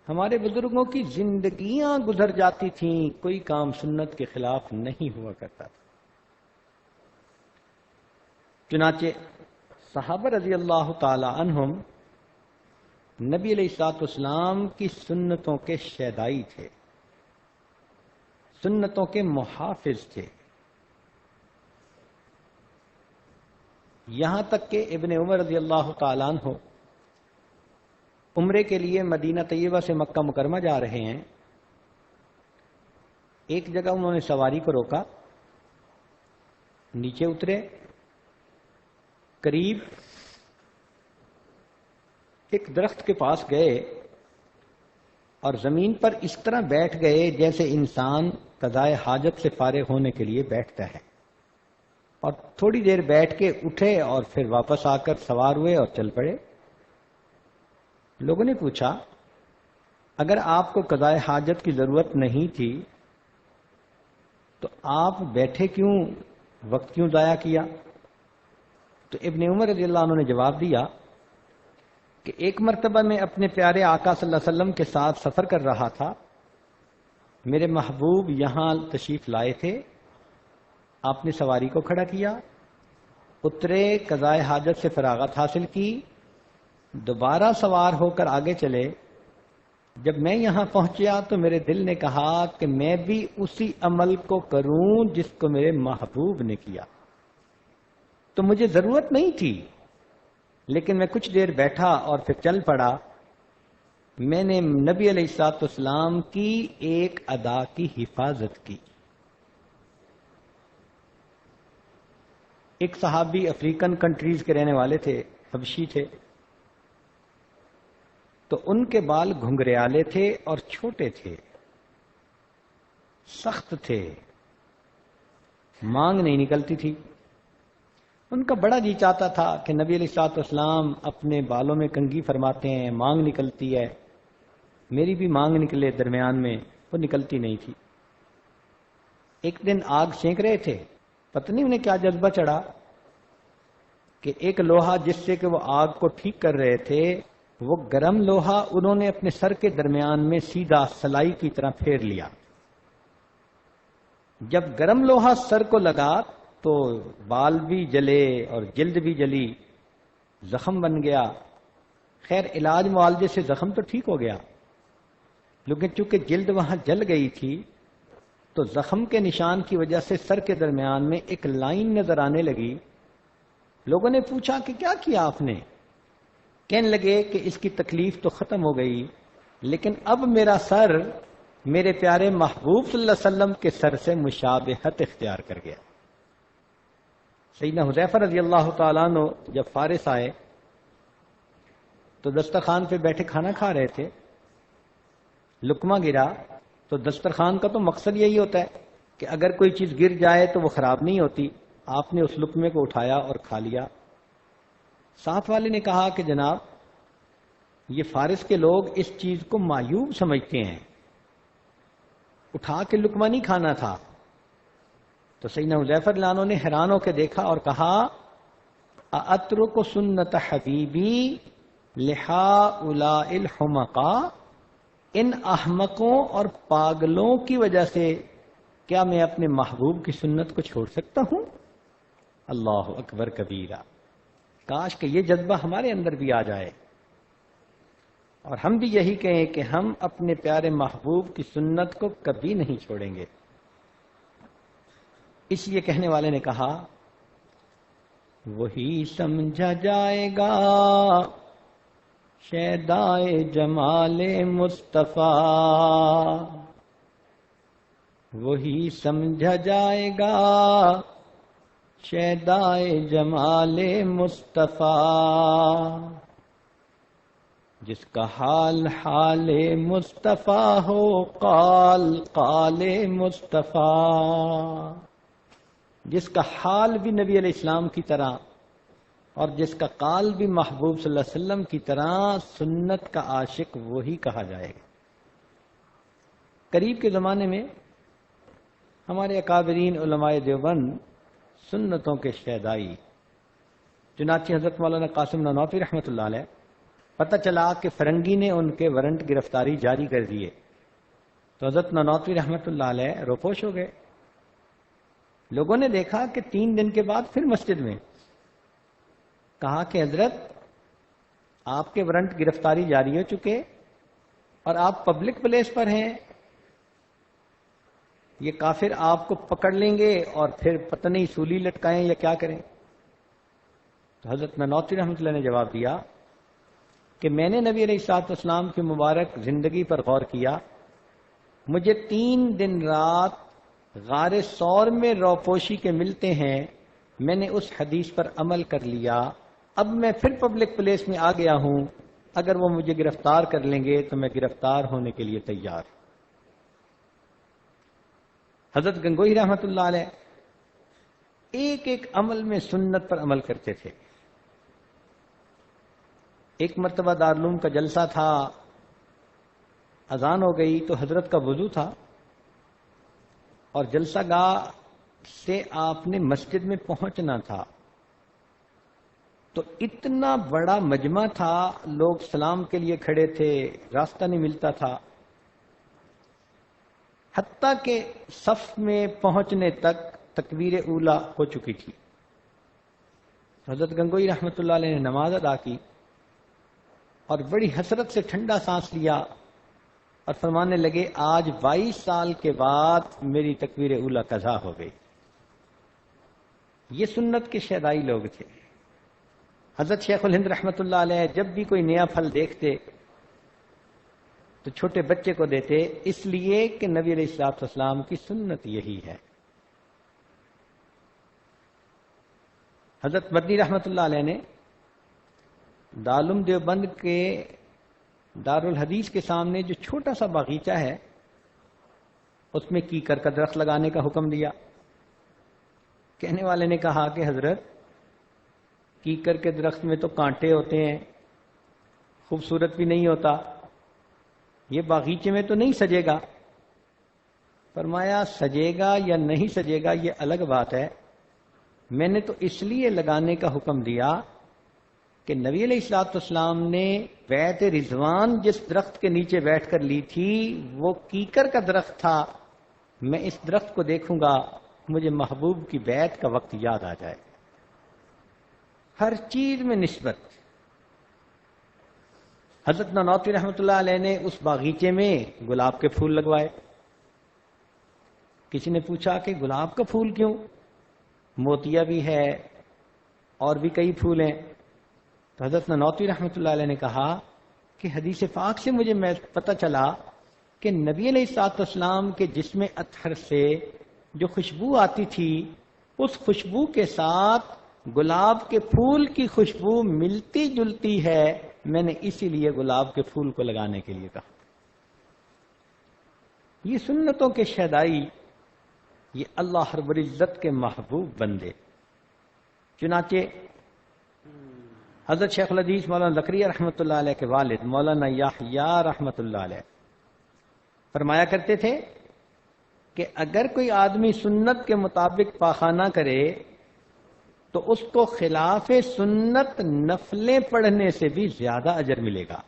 ہمارے بزرگوں کی زندگیاں گزر جاتی تھیں، کوئی کام سنت کے خلاف نہیں ہوا کرتا تھا۔ چنانچہ صحابہ رضی اللہ تعالی عنہم نبی علیہ الصلوۃ والسلام کی سنتوں کے شیدائی تھے، سنتوں کے محافظ تھے۔ یہاں تک کہ ابن عمر رضی اللہ تعالیٰ عنہ عمرے کے لیے مدینہ طیبہ سے مکہ مکرمہ جا رہے ہیں. ایک جگہ انہوں نے سواری کو روکا، نیچے اترے، قریب ایک درخت کے پاس گئے اور زمین پر اس طرح بیٹھ گئے جیسے انسان قضائے حاجت سے فارغ ہونے کے لیے بیٹھتا ہے، اور تھوڑی دیر بیٹھ کے اٹھے اور پھر واپس آ کر سوار ہوئے اور چل پڑے. لوگوں نے پوچھا اگر آپ کو قضائے حاجت کی ضرورت نہیں تھی تو آپ بیٹھے کیوں، وقت کیوں ضائع کیا؟ تو ابن عمر رضی اللہ عنہ نے جواب دیا کہ ایک مرتبہ میں اپنے پیارے آقا صلی اللہ علیہ وسلم کے ساتھ سفر کر رہا تھا، میرے محبوب یہاں تشریف لائے تھے، آپ نے سواری کو کھڑا کیا، اترے، قضائے حاجت سے فراغت حاصل کی، دوبارہ سوار ہو کر آگے چلے. جب میں یہاں پہنچا تو میرے دل نے کہا کہ میں بھی اسی عمل کو کروں جس کو میرے محبوب نے کیا. تو مجھے ضرورت نہیں تھی، لیکن میں کچھ دیر بیٹھا اور پھر چل پڑا. میں نے نبی علیہ الصلوۃ والسلام کی ایک ادا کی حفاظت کی. ایک صحابی افریقن کنٹریز کے رہنے والے تھے، حبشی تھے، تو ان کے بال گھنگریالے تھے اور چھوٹے تھے، سخت تھے، مانگ نہیں نکلتی تھی. ان کا بڑا جی چاہتا تھا کہ نبی علیہ الصلوۃ والسلام اپنے بالوں میں کنگھی فرماتے ہیں، مانگ نکلتی ہے، میری بھی مانگ نکلے درمیان میں، وہ نکلتی نہیں تھی. ایک دن آگ سینک رہے تھے، پتہ نہیں انہیں کیا جذبہ چڑھا کہ ایک لوہا جس سے کہ وہ آگ کو ٹھیک کر رہے تھے، وہ گرم لوہا انہوں نے اپنے سر کے درمیان میں سیدھا سلائی کی طرح پھیر لیا. جب گرم لوہا سر کو لگا تو بال بھی جلے اور جلد بھی جلی، زخم بن گیا. خیر علاج معالجے سے زخم تو ٹھیک ہو گیا، لیکن چونکہ جلد وہاں جل گئی تھی تو زخم کے نشان کی وجہ سے سر کے درمیان میں ایک لائن نظر آنے لگی. لوگوں نے پوچھا کہ کیا کیا آپ نے؟ کہنے لگے کہ اس کی تکلیف تو ختم ہو گئی، لیکن اب میرا سر میرے پیارے محبوب صلی اللہ علیہ وسلم کے سر سے مشابہت اختیار کر گیا. سیدنا حذیفہ رضی اللہ تعالیٰ عنہ جب فارس آئے تو دسترخوان پہ بیٹھے کھانا کھا رہے تھے، لقمہ گرا. تو دسترخوان کا تو مقصد یہی ہوتا ہے کہ اگر کوئی چیز گر جائے تو وہ خراب نہیں ہوتی. آپ نے اس لقمے کو اٹھایا اور کھا لیا. ساتھ والے نے کہا کہ جناب یہ فارس کے لوگ اس چیز کو معیوب سمجھتے ہیں، اٹھا کے لقمہ نہیں کھانا تھا. تو سیدنا حذیفہ رضی اللہ عنہ نے حیران ہو کے دیکھا اور کہا اَأَتْرُكُ سُنَّةَ حَبِيبِي لِهَٰؤُلَاءِ الْحُمَقَاءِ، ان احمقوں اور پاگلوں کی وجہ سے کیا میں اپنے محبوب کی سنت کو چھوڑ سکتا ہوں؟ اللہ اکبر کبیرہ. کاش کہ یہ جذبہ ہمارے اندر بھی آ جائے اور ہم بھی یہی کہیں کہ ہم اپنے پیارے محبوب کی سنت کو کبھی نہیں چھوڑیں گے. اس لیے کہنے والے نے کہا وہی سمجھا جائے گا شیدائے جمال مصطفیٰ، وہی سمجھا جائے گا شیدائے جمال مصطفیٰ، جس کا حال حال مصطفیٰ ہو قال قال مصطفیٰ، جس کا حال بھی نبی علیہ السلام کی طرح اور جس کا قال بھی محبوب صلی اللہ علیہ وسلم کی طرح، سنت کا عاشق وہی کہا جائے گا. قریب کے زمانے میں ہمارے اکابرین علماء دیوبند سنتوں کے شیدائی، چنانچہ حضرت مولانا قاسم نانوتوی رحمۃ اللہ علیہ، پتہ چلا کہ فرنگی نے ان کے وارنٹ گرفتاری جاری کر دیے تو حضرت نانوتوی رحمۃ اللہ علیہ روپوش ہو گئے. لوگوں نے دیکھا کہ 3 دن کے بعد پھر مسجد میں کہا کہ حضرت آپ کے وارنٹ گرفتاری جاری ہو چکے اور آپ پبلک پلیس پر ہیں، یہ کافر آپ کو پکڑ لیں گے اور پھر پتہ نہیں سولی لٹکائیں یا کیا کریں. تو حضرت نانوتوی رحمۃ اللہ نے جواب دیا کہ میں نے نبی علیہ الصلوۃ والسلام کی مبارک زندگی پر غور کیا، مجھے 3 دن رات غار ثور میں روپوشی کے ملتے ہیں، میں نے اس حدیث پر عمل کر لیا، اب میں پھر پبلک پلیس میں آ گیا ہوں، اگر وہ مجھے گرفتار کر لیں گے تو میں گرفتار ہونے کے لیے تیار ہوں۔ حضرت گنگوئی رحمۃ اللہ علیہ ایک ایک عمل میں سنت پر عمل کرتے تھے۔ ایک مرتبہ دارالعلوم کا جلسہ تھا، اذان ہو گئی تو حضرت کا وضو تھا اور جلسہ گاہ سے آپ نے مسجد میں پہنچنا تھا، تو اتنا بڑا مجمع تھا، لوگ سلام کے لیے کھڑے تھے، راستہ نہیں ملتا تھا، حتیٰ کہ صف میں پہنچنے تک تکبیر اولیٰ ہو چکی تھی۔ حضرت گنگوئی رحمۃ اللہ علیہ نے نماز ادا کی اور بڑی حسرت سے ٹھنڈا سانس لیا اور فرمانے لگے، آج 22 سال کے بعد میری تکبیر اولیٰ قضا ہو گئی۔ یہ سنت کے شیدائی لوگ تھے۔ حضرت شیخ الہند رحمۃ اللہ علیہ جب بھی کوئی نیا پھل دیکھتے تو چھوٹے بچے کو دیتے، اس لیے کہ نبی علیہ الصلوۃ والسلام کی سنت یہی ہے۔ حضرت مدنی رحمۃ اللہ علیہ نے دارالعلوم دیوبند کے دارالحدیث کے سامنے جو چھوٹا سا باغیچہ ہے، اس میں کیکر کا درخت لگانے کا حکم دیا۔ کہنے والے نے کہا کہ حضرت، کیکر کے درخت میں تو کانٹے ہوتے ہیں، خوبصورت بھی نہیں ہوتا، یہ باغیچے میں تو نہیں سجے گا۔ فرمایا، سجے گا یا نہیں سجے گا یہ الگ بات ہے، میں نے تو اس لیے لگانے کا حکم دیا کہ نبی علیہ الصلوۃ والسلام نے بیعت رضوان جس درخت کے نیچے بیٹھ کر لی تھی وہ کیکر کا درخت تھا، میں اس درخت کو دیکھوں گا مجھے محبوب کی بیعت کا وقت یاد آ جائے۔ ہر چیز میں نسبت۔ حضرت نانوتوی رحمۃ اللہ علیہ نے اس باغیچے میں گلاب کے پھول لگوائے۔ کسی نے پوچھا کہ گلاب کا پھول کیوں؟ موتیا بھی ہے اور بھی کئی پھول ہیں۔ تو حضرت نانوتوی رحمۃ اللہ علیہ نے کہا کہ حدیث پاک سے مجھے پتہ چلا کہ نبی علیہ الصلوۃ والسلام کے جسم اطہر سے جو خوشبو آتی تھی، اس خوشبو کے ساتھ گلاب کے پھول کی خوشبو ملتی جلتی ہے، میں نے اسی لیے گلاب کے پھول کو لگانے کے لیے کہا۔ یہ سنتوں کے شیدائی، یہ اللہ رب العزت کے محبوب بندے۔ چنانچہ حضرت شیخ الحدیث مولانا زکریا رحمۃ اللہ علیہ کے والد مولانا یحییٰ رحمۃ اللہ علیہ فرمایا کرتے تھے کہ اگر کوئی آدمی سنت کے مطابق پاخانہ کرے تو اس کو خلاف سنت نفلیں پڑھنے سے بھی زیادہ اجر ملے گا۔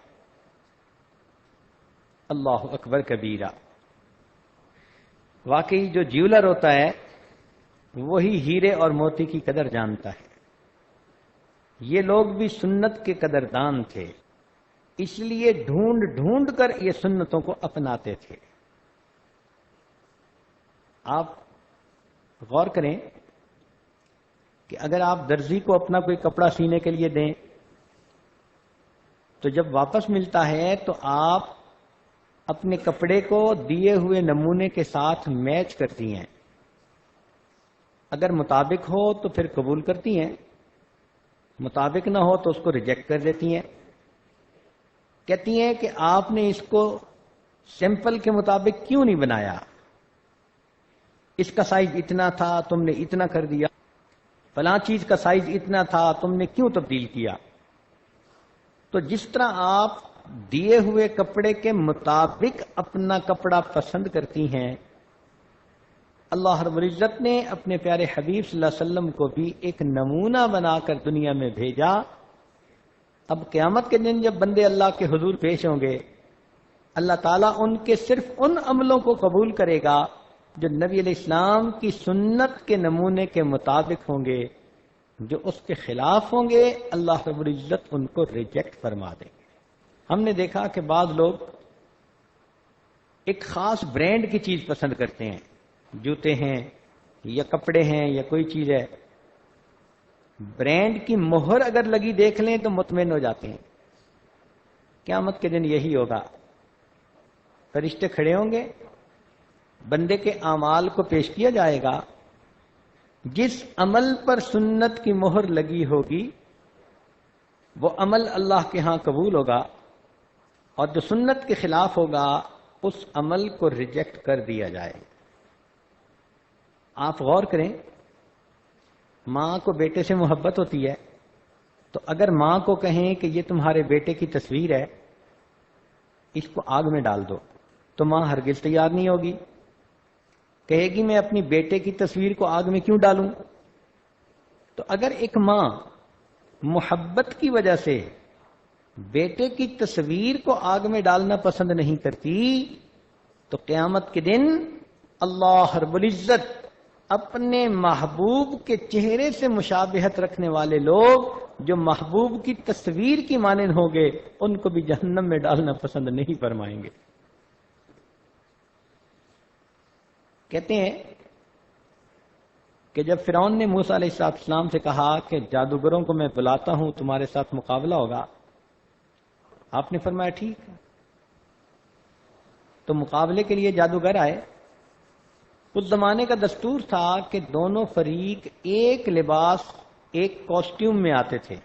اللہ اکبر کبیرہ۔ واقعی جو جیولر ہوتا ہے وہی ہیرے اور موتی کی قدر جانتا ہے۔ یہ لوگ بھی سنت کے قدردان تھے، اس لیے ڈھونڈ ڈھونڈ کر یہ سنتوں کو اپناتے تھے۔ آپ غور کریں کہ اگر آپ درزی کو اپنا کوئی کپڑا سینے کے لیے دیں تو جب واپس ملتا ہے تو آپ اپنے کپڑے کو دیے ہوئے نمونے کے ساتھ میچ کرتی ہیں، اگر مطابق ہو تو پھر قبول کرتی ہیں، مطابق نہ ہو تو اس کو ریجیکٹ کر دیتی ہیں۔ کہتی ہیں کہ آپ نے اس کو سیمپل کے مطابق کیوں نہیں بنایا، اس کا سائز اتنا تھا تم نے اتنا کر دیا، فلاں چیز کا سائز اتنا تھا تم نے کیوں تبدیل کیا۔ تو جس طرح آپ دیے ہوئے کپڑے کے مطابق اپنا کپڑا پسند کرتی ہیں، اللہ رب العزت نے اپنے پیارے حبیب صلی اللہ علیہ وسلم کو بھی ایک نمونہ بنا کر دنیا میں بھیجا۔ اب قیامت کے دن جب بندے اللہ کے حضور پیش ہوں گے، اللہ تعالیٰ ان کے صرف ان عملوں کو قبول کرے گا جو نبی علیہ السلام کی سنت کے نمونے کے مطابق ہوں گے، جو اس کے خلاف ہوں گے اللہ رب العزت ان کو ریجیکٹ فرما دیں گے۔ ہم نے دیکھا کہ بعض لوگ ایک خاص برانڈ کی چیز پسند کرتے ہیں، جوتے ہیں یا کپڑے ہیں یا کوئی چیز ہے، برانڈ کی مہر اگر لگی دیکھ لیں تو مطمئن ہو جاتے ہیں. قیامت کے دن یہی ہوگا. فرشتے کھڑے ہوں گے, بندے کے اعمال کو پیش کیا جائے گا. جس عمل پر سنت کی مہر لگی ہوگی وہ عمل اللہ کے ہاں قبول ہوگا, اور جو سنت کے خلاف ہوگا اس عمل کو ریجیکٹ کر دیا جائے. آپ غور کریں, ماں کو بیٹے سے محبت ہوتی ہے, تو اگر ماں کو کہیں کہ یہ تمہارے بیٹے کی تصویر ہے, اس کو آگ میں ڈال دو, تو ماں ہرگز تیار نہیں ہوگی. کہے گی میں اپنی بیٹے کی تصویر کو آگ میں کیوں ڈالوں؟ تو اگر ایک ماں محبت کی وجہ سے بیٹے کی تصویر کو آگ میں ڈالنا پسند نہیں کرتی, تو قیامت کے دن اللہ رب العزت اپنے محبوب کے چہرے سے مشابہت رکھنے والے لوگ جو محبوب کی تصویر کی مانند ہوں گے ان کو بھی جہنم میں ڈالنا پسند نہیں فرمائیں گے. کہتے ہیں کہ جب فرعون نے موسیٰ علیہ السلام سے کہا کہ جادوگروں کو میں بلاتا ہوں, تمہارے ساتھ مقابلہ ہوگا, آپ نے فرمایا ٹھیک ہے. تو مقابلے کے لیے جادوگر آئے. اس زمانے کا دستور تھا کہ دونوں فریق ایک لباس ایک کاسٹیوم میں آتے تھے.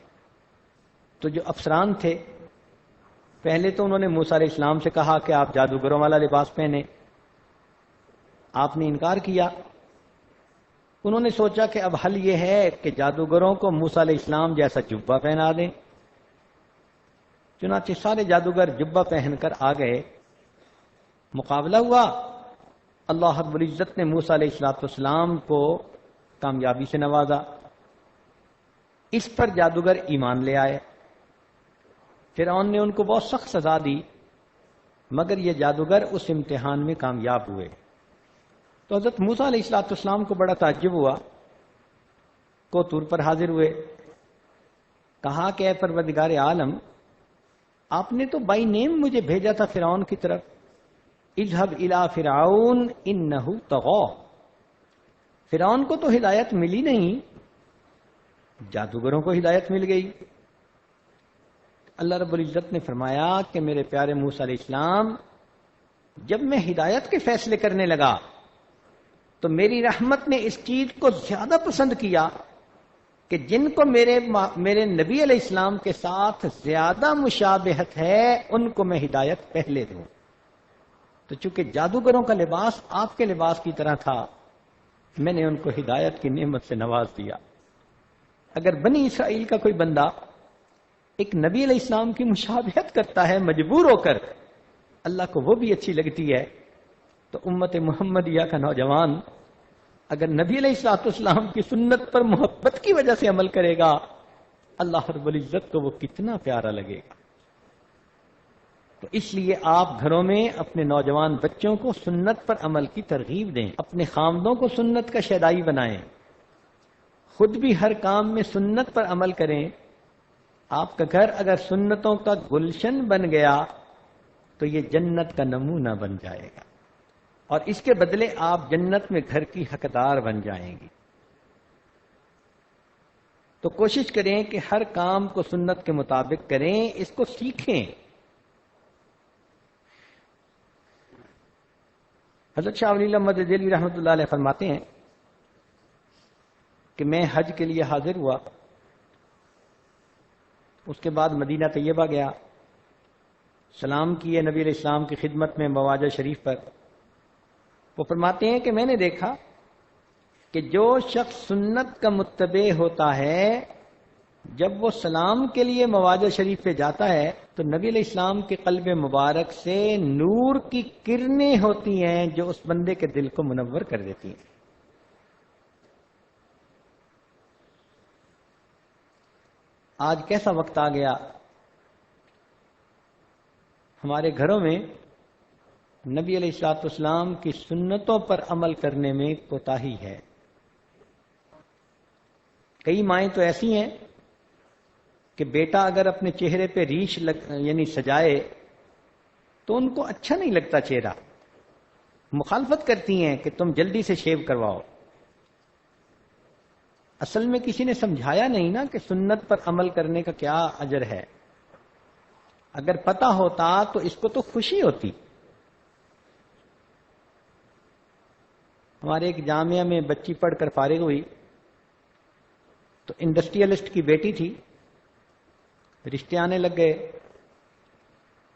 تو جو افسران تھے پہلے تو انہوں نے موسیٰ علیہ السلام سے کہا کہ آپ جادوگروں والا لباس پہنیں. آپ نے انکار کیا. انہوں نے سوچا کہ اب حل یہ ہے کہ جادوگروں کو موسیٰ علیہ السلام جیسا جبہ پہنا دیں. چنانچہ سارے جادوگر جبہ پہن کر آ گئے. مقابلہ ہوا. اللہ رب العزت نے موسیٰ علیہ السلام کو کامیابی سے نوازا. اس پر جادوگر ایمان لے آئے. فرعون نے ان کو بہت سخت سزا دی, مگر یہ جادوگر اس امتحان میں کامیاب ہوئے. تو حضرت موسیٰ علیہ السلام کو بڑا تعجب ہوا. کو طور پر حاضر ہوئے. کہا کہ اے پروردگار عالم, آپ نے تو بائی نیم مجھے بھیجا تھا فرعون کی طرف. اذهب الى فرعون انه طغى. فرعون کو تو ہدایت ملی نہیں, جادوگروں کو ہدایت مل گئی. اللہ رب العزت نے فرمایا کہ میرے پیارے موسیٰ علیہ السلام, جب میں ہدایت کے فیصلے کرنے لگا تو میری رحمت نے اس چیز کو زیادہ پسند کیا کہ جن کو میرے نبی علیہ السلام کے ساتھ زیادہ مشابہت ہے ان کو میں ہدایت پہلے دوں. تو چونکہ جادوگروں کا لباس آپ کے لباس کی طرح تھا, میں نے ان کو ہدایت کی نعمت سے نواز دیا. اگر بنی اسرائیل کا کوئی بندہ ایک نبی علیہ السلام کی مشابہت کرتا ہے مجبور ہو کر, اللہ کو وہ بھی اچھی لگتی ہے, تو امت محمدیہ کا نوجوان اگر نبی علیہ السلام کی سنت پر محبت کی وجہ سے عمل کرے گا, اللہ رب العزت کو وہ کتنا پیارا لگے گا. تو اس لیے آپ گھروں میں اپنے نوجوان بچوں کو سنت پر عمل کی ترغیب دیں, اپنے خامدوں کو سنت کا شیدائی بنائیں, خود بھی ہر کام میں سنت پر عمل کریں. آپ کا گھر اگر سنتوں کا گلشن بن گیا تو یہ جنت کا نمونہ بن جائے گا, اور اس کے بدلے آپ جنت میں گھر کی حقدار بن جائیں گی. تو کوشش کریں کہ ہر کام کو سنت کے مطابق کریں, اس کو سیکھیں. حضرت شاہ ولی اللہ مدد دہلوی رحمۃ اللہ علیہ فرماتے ہیں کہ میں حج کے لیے حاضر ہوا, اس کے بعد مدینہ طیبہ گیا, سلام کیے نبی علیہ السلام کی خدمت میں مواجہ شریف پر. وہ فرماتے ہیں کہ میں نے دیکھا کہ جو شخص سنت کا متبع ہوتا ہے جب وہ سلام کے لیے مواجہ شریف پہ جاتا ہے تو نبی علیہ السلام کے قلب مبارک سے نور کی کرنیں ہوتی ہیں جو اس بندے کے دل کو منور کر دیتی ہیں. آج کیسا وقت آ گیا, ہمارے گھروں میں نبی علیہ السلام کی سنتوں پر عمل کرنے میں کوتاہی ہے. کئی مائیں تو ایسی ہیں کہ بیٹا اگر اپنے چہرے پہ ریش یعنی سجائے تو ان کو اچھا نہیں لگتا چہرہ, مخالفت کرتی ہیں کہ تم جلدی سے شیو کرواؤ. اصل میں کسی نے سمجھایا نہیں نا کہ سنت پر عمل کرنے کا کیا اجر ہے. اگر پتہ ہوتا تو اس کو تو خوشی ہوتی. ہمارے ایک جامعہ میں بچی پڑھ کر فارغ ہوئی تو انڈسٹریلسٹ کی بیٹی تھی، رشتے آنے لگ گئے.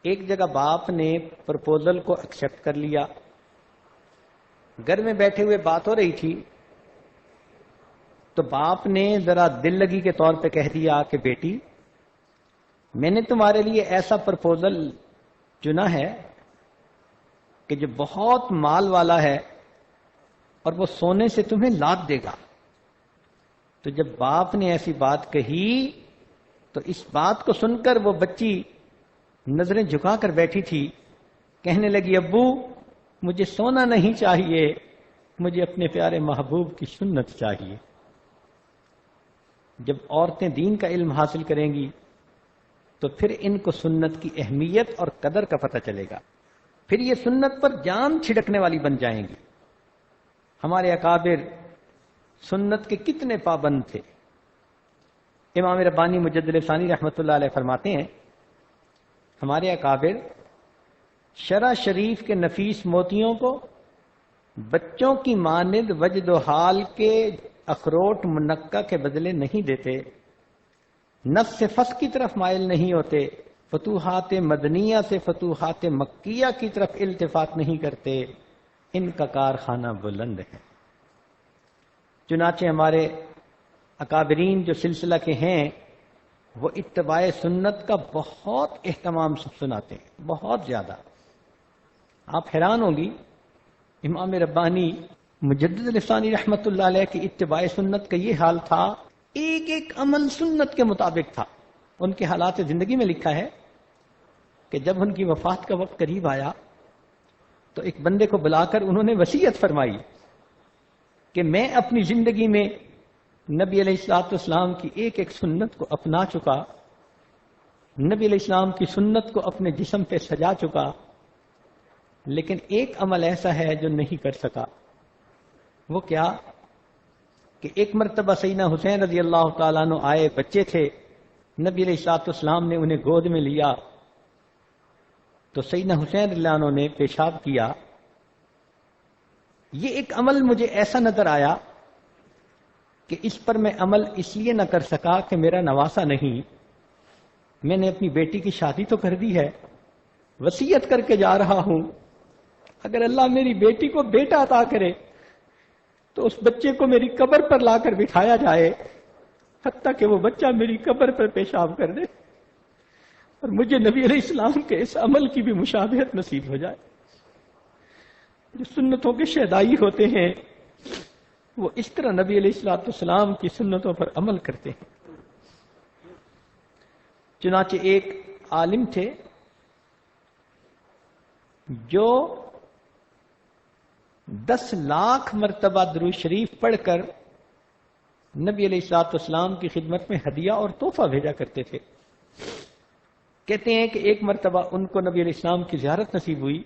ایک جگہ باپ نے پرپوزل کو ایکسپٹ کر لیا، گھر میں بیٹھے ہوئے بات ہو رہی تھی تو باپ نے ذرا دل لگی کے طور پہ کہہ دیا کہ بیٹی میں نے تمہارے لیے ایسا پرپوزل چنا ہے کہ جو بہت مال والا ہے اور وہ سونے سے تمہیں لاد دے گا. تو جب باپ نے ایسی بات کہی تو اس بات کو سن کر وہ بچی نظریں جھکا کر بیٹھی تھی، کہنے لگی ابو مجھے سونا نہیں چاہیے، مجھے اپنے پیارے محبوب کی سنت چاہیے. جب عورتیں دین کا علم حاصل کریں گی تو پھر ان کو سنت کی اہمیت اور قدر کا پتہ چلے گا، پھر یہ سنت پر جان چھڑکنے والی بن جائیں گی. ہمارے اکابر سنت کے کتنے پابند تھے. امام ربانی مجدد ثانی رحمۃ اللہ علیہ فرماتے ہیں ہمارے اکابر شرع شریف کے نفیس موتیوں کو بچوں کی مانند وجد و حال کے اخروٹ منقع کے بدلے نہیں دیتے، نفس فس کی طرف مائل نہیں ہوتے، فتوحات مدنیہ سے فتوحات مکیہ کی طرف التفات نہیں کرتے، ان کا کارخانہ بلند ہے. چنانچہ ہمارے اکابرین جو سلسلہ کے ہیں وہ اتباع سنت کا بہت اہتمام سناتے ہیں، بہت زیادہ. آپ حیران ہوگی امام ربانی مجدد لسانی رحمت اللہ علیہ کی اتباع سنت کا یہ حال تھا، ایک ایک عمل سنت کے مطابق تھا. ان کے حالات زندگی میں لکھا ہے کہ جب ان کی وفات کا وقت قریب آیا تو ایک بندے کو بلا کر انہوں نے وصیت فرمائی کہ میں اپنی زندگی میں نبی علیہ الصلوۃ والسلام کی ایک ایک سنت کو اپنا چکا، نبی علیہ السلام کی سنت کو اپنے جسم پہ سجا چکا، لیکن ایک عمل ایسا ہے جو نہیں کر سکا. وہ کیا کہ ایک مرتبہ سیدنا حسین رضی اللہ تعالیٰ عنہ آئے، بچے تھے، نبی علیہ الصلوۃ والسلام نے انہیں گود میں لیا تو سیدنا حسین رضی اللہ عنہ نے پیشاب کیا. یہ ایک عمل مجھے ایسا نظر آیا کہ اس پر میں عمل اس لیے نہ کر سکا کہ میرا نواسا نہیں، میں نے اپنی بیٹی کی شادی تو کر دی ہے، وصیت کر کے جا رہا ہوں اگر اللہ میری بیٹی کو بیٹا عطا کرے تو اس بچے کو میری قبر پر لا کر بٹھایا جائے، حتیٰ کہ وہ بچہ میری قبر پر پیشاب کر دے اور مجھے نبی علیہ السلام کے اس عمل کی بھی مشابہت نصیب ہو جائے. جو سنتوں کے شہدائی ہوتے ہیں وہ اس طرح نبی علیہ الصلوۃ والسلام کی سنتوں پر عمل کرتے ہیں. چنانچہ ایک عالم تھے جو 10 لاکھ مرتبہ درود شریف پڑھ کر نبی علیہ الصلوۃ والسلام کی خدمت میں ہدیہ اور تحفہ بھیجا کرتے تھے. کہتے ہیں کہ ایک مرتبہ ان کو نبی علیہ السلام کی زیارت نصیب ہوئی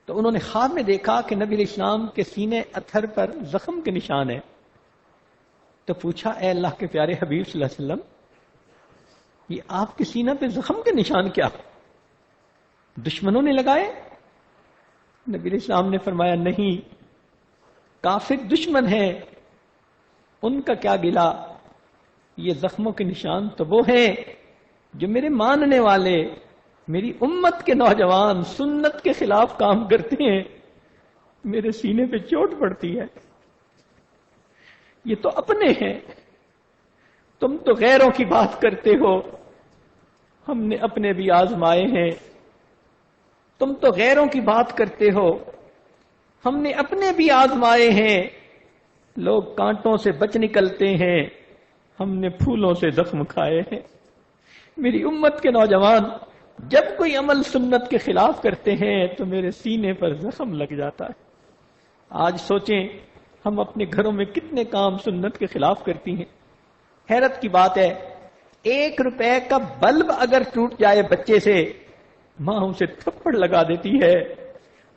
تو انہوں نے خواب میں دیکھا کہ نبی علیہ السلام کے سینے اتھر پر زخم کے نشان ہیں. تو پوچھا اے اللہ کے پیارے حبیب صلی اللہ علیہ وسلم یہ آپ کے سینہ پہ زخم کے نشان کیا دشمنوں نے لگائے؟ نبی علیہ السلام نے فرمایا نہیں، کافر دشمن ہیں، ان کا کیا گلا، یہ زخموں کے نشان تو وہ ہیں جو میرے ماننے والے، میری امت کے نوجوان سنت کے خلاف کام کرتے ہیں، میرے سینے پہ چوٹ پڑتی ہے. یہ تو اپنے ہیں، تم تو غیروں کی بات کرتے ہو، ہم نے اپنے بھی آزمائے ہیں. تم تو غیروں کی بات کرتے ہو، ہم نے اپنے بھی آزمائے ہیں. لوگ کانٹوں سے بچ نکلتے ہیں، ہم نے پھولوں سے زخم کھائے ہیں. میری امت کے نوجوان جب کوئی عمل سنت کے خلاف کرتے ہیں تو میرے سینے پر زخم لگ جاتا ہے. آج سوچیں ہم اپنے گھروں میں کتنے کام سنت کے خلاف کرتی ہیں. حیرت کی بات ہے 1 روپے کا بلب اگر ٹوٹ جائے بچے سے ماں اسے تھپڑ لگا دیتی ہے.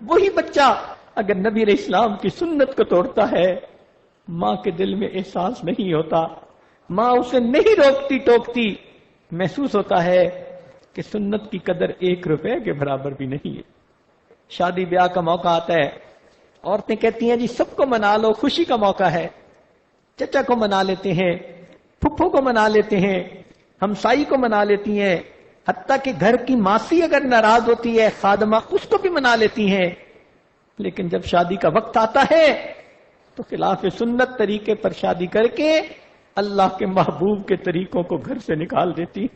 وہی بچہ اگر نبی علیہ السلام کی سنت کو توڑتا ہے ماں کے دل میں احساس نہیں ہوتا، ماں اسے نہیں روکتی ٹوکتی، محسوس ہوتا ہے کہ سنت کی قدر 1 روپے کے برابر بھی نہیں ہے۔ شادی بیاہ کا موقع آتا ہے، عورتیں کہتی ہیں جی سب کو منا لو، خوشی کا موقع ہے، چچا کو منا لیتے ہیں، پھپھو کو منا لیتے ہیں، ہمسائی کو منا لیتی ہیں، حتیٰ کہ گھر کی ماسی اگر ناراض ہوتی ہے خادمہ اس کو بھی منا لیتی ہیں، لیکن جب شادی کا وقت آتا ہے تو خلاف سنت طریقے پر شادی کر کے اللہ کے محبوب کے طریقوں کو گھر سے نکال دیتی۔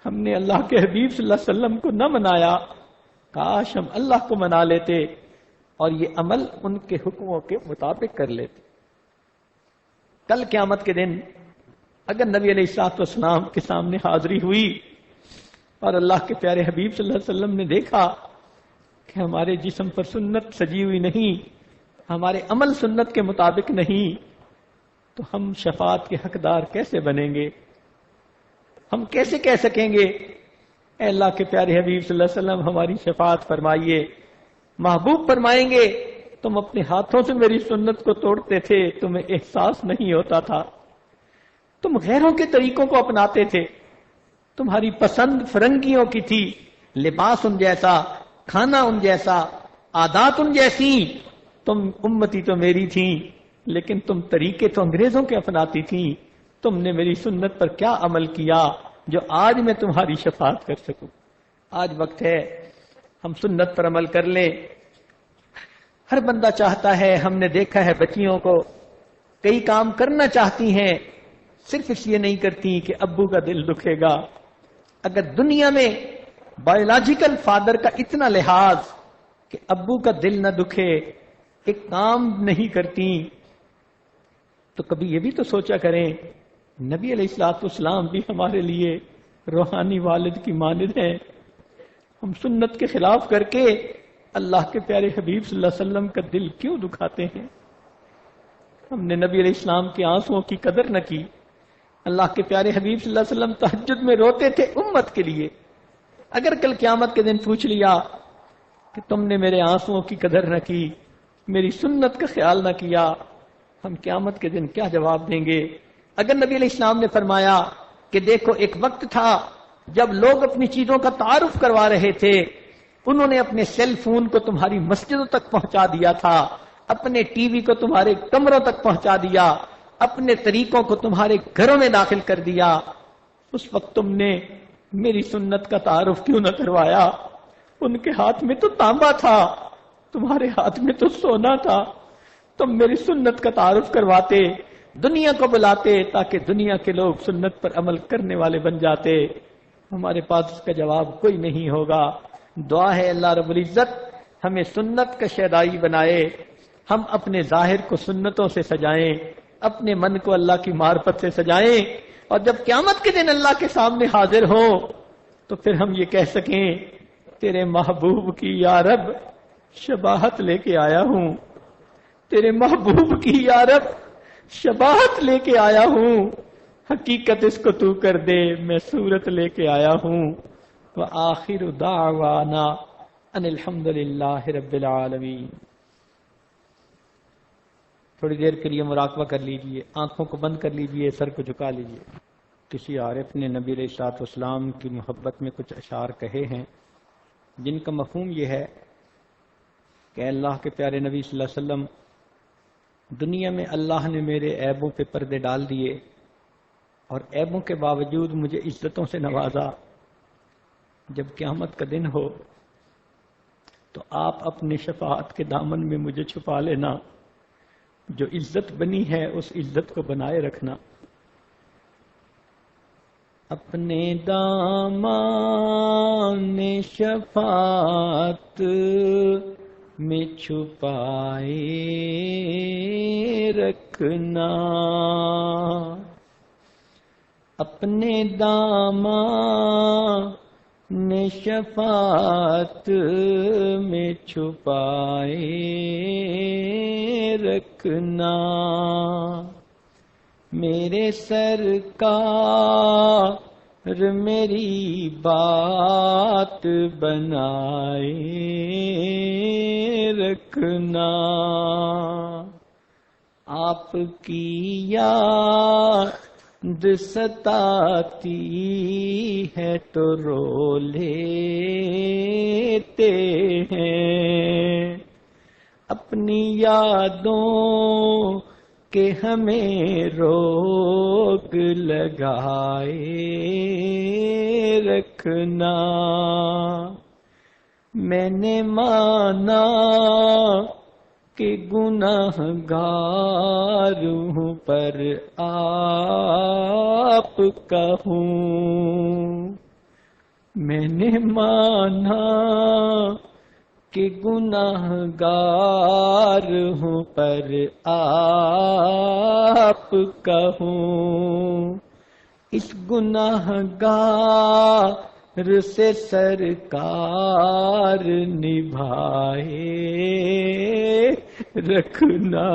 ہم نے اللہ کے حبیب صلی اللہ علیہ وسلم کو نہ منایا، کاش ہم اللہ کو منا لیتے اور یہ عمل ان کے حکموں کے مطابق کر لیتے۔ کل قیامت کے دن اگر نبی علیہ الصلوۃ والسلام کے سامنے حاضری ہوئی اور اللہ کے پیارے حبیب صلی اللہ علیہ وسلم نے دیکھا کہ ہمارے جسم پر سنت سجی ہوئی نہیں، ہمارے عمل سنت کے مطابق نہیں، تو ہم شفاعت کے حقدار کیسے بنیں گے؟ ہم کیسے کہہ سکیں گے اے اللہ کے پیارے حبیب صلی اللہ علیہ وسلم ہماری شفاعت فرمائیے؟ محبوب فرمائیں گے تم اپنے ہاتھوں سے میری سنت کو توڑتے تھے، تمہیں احساس نہیں ہوتا تھا، تم غیروں کے طریقوں کو اپناتے تھے، تمہاری پسند فرنگیوں کی تھی، لباس ان جیسا، کھانا ان جیسا، عادات ان جیسی، تم امتی تو میری تھی لیکن تم طریقے تو انگریزوں کے اپناتی تھی، تم نے میری سنت پر کیا عمل کیا جو آج میں تمہاری شفاعت کر سکوں؟ آج وقت ہے ہم سنت پر عمل کر لیں۔ ہر بندہ چاہتا ہے، ہم نے دیکھا ہے بچیوں کو کئی کام کرنا چاہتی ہیں، صرف اس لیے نہیں کرتی کہ ابو کا دل دکھے گا۔ اگر دنیا میں بایولوجیکل فادر کا اتنا لحاظ کہ ابو کا دل نہ دکھے، ایک کام نہیں کرتی، تو کبھی یہ بھی تو سوچا کریں نبی علیہ الصلوۃ والسلام بھی ہمارے لیے روحانی والد کی مانند ہیں۔ ہم سنت کے خلاف کر کے اللہ کے پیارے حبیب صلی اللہ علیہ وسلم کا دل کیوں دکھاتے ہیں؟ ہم نے نبی علیہ السلام کے آنسوؤں کی قدر نہ کی۔ اللہ کے پیارے حبیب صلی اللہ علیہ وسلم تہجد میں روتے تھے امت کے لیے۔ اگر کل قیامت کے دن پوچھ لیا کہ تم نے میرے آنسوؤں کی قدر نہ کی، میری سنت کا خیال نہ کیا، ہم قیامت کے دن کیا جواب دیں گے؟ اگر نبی علیہ السلام نے فرمایا کہ دیکھو ایک وقت تھا جب لوگ اپنی چیزوں کا تعارف کروا رہے تھے، انہوں نے اپنے سیل فون کو تمہاری مسجدوں تک پہنچا دیا تھا، اپنے ٹی وی کو تمہارے کمروں تک پہنچا دیا، اپنے طریقوں کو تمہارے گھروں میں داخل کر دیا، اس وقت تم نے میری سنت کا تعارف کیوں نہ کروایا؟ ان کے ہاتھ میں تو تانبا تھا، تمہارے ہاتھ میں تو سونا تھا، تم میری سنت کا تعارف کرواتے، دنیا کو بلاتے تاکہ دنیا کے لوگ سنت پر عمل کرنے والے بن جاتے۔ ہمارے پاس اس کا جواب کوئی نہیں ہوگا۔ دعا ہے اللہ رب العزت ہمیں سنت کا شیدائی بنائے، ہم اپنے ظاہر کو سنتوں سے سجائیں، اپنے من کو اللہ کی معرفت سے سجائیں، اور جب قیامت کے دن اللہ کے سامنے حاضر ہو تو پھر ہم یہ کہہ سکیں تیرے محبوب کی یا رب شباہت لے کے آیا ہوں، تیرے محبوب کی یا رب شباہت لے کے آیا ہوں، حقیقت اس کو تو کر دے، میں صورت لے کے آیا ہوں۔ وآخر دعوانا ان الحمد للہ رب العالمین۔ تھوڑی دیر کے لیے مراقبہ کر لیجئے، آنکھوں کو بند کر لیجئے، سر کو جھکا لیجئے۔ کسی عارف نے نبی علیہ الصلوۃ والسلام کی محبت میں کچھ اشعار کہے ہیں جن کا مفہوم یہ ہے کہ اللہ کے پیارے نبی صلی اللہ علیہ وسلم، دنیا میں اللہ نے میرے عیبوں پہ پردے ڈال دیے اور عیبوں کے باوجود مجھے عزتوں سے نوازا۔ جب قیامت کا دن ہو تو آپ اپنے شفاعت کے دامن میں مجھے چھپا لینا، جو عزت بنی ہے اس عزت کو بنائے رکھنا۔ اپنے دامان شفاعت میں چھپائے رکھنا، اپنے دامان شفاعت میں چھپائے رکھنا، میرے سرکار میری بات بنائے رکھنا، آپ کی یاد ستاتی ہے تو رو لیتے ہیں، اپنی یادوں کہ ہمیں روک لگائے رکھنا، میں نے مانا کہ گناہ گار ہوں پر آپ کا ہوں، میں نے مانا کہ گناہ گار ہوں پر آپ کا ہوں، اس گناہ گار سے سرکار نبھائے رکھنا،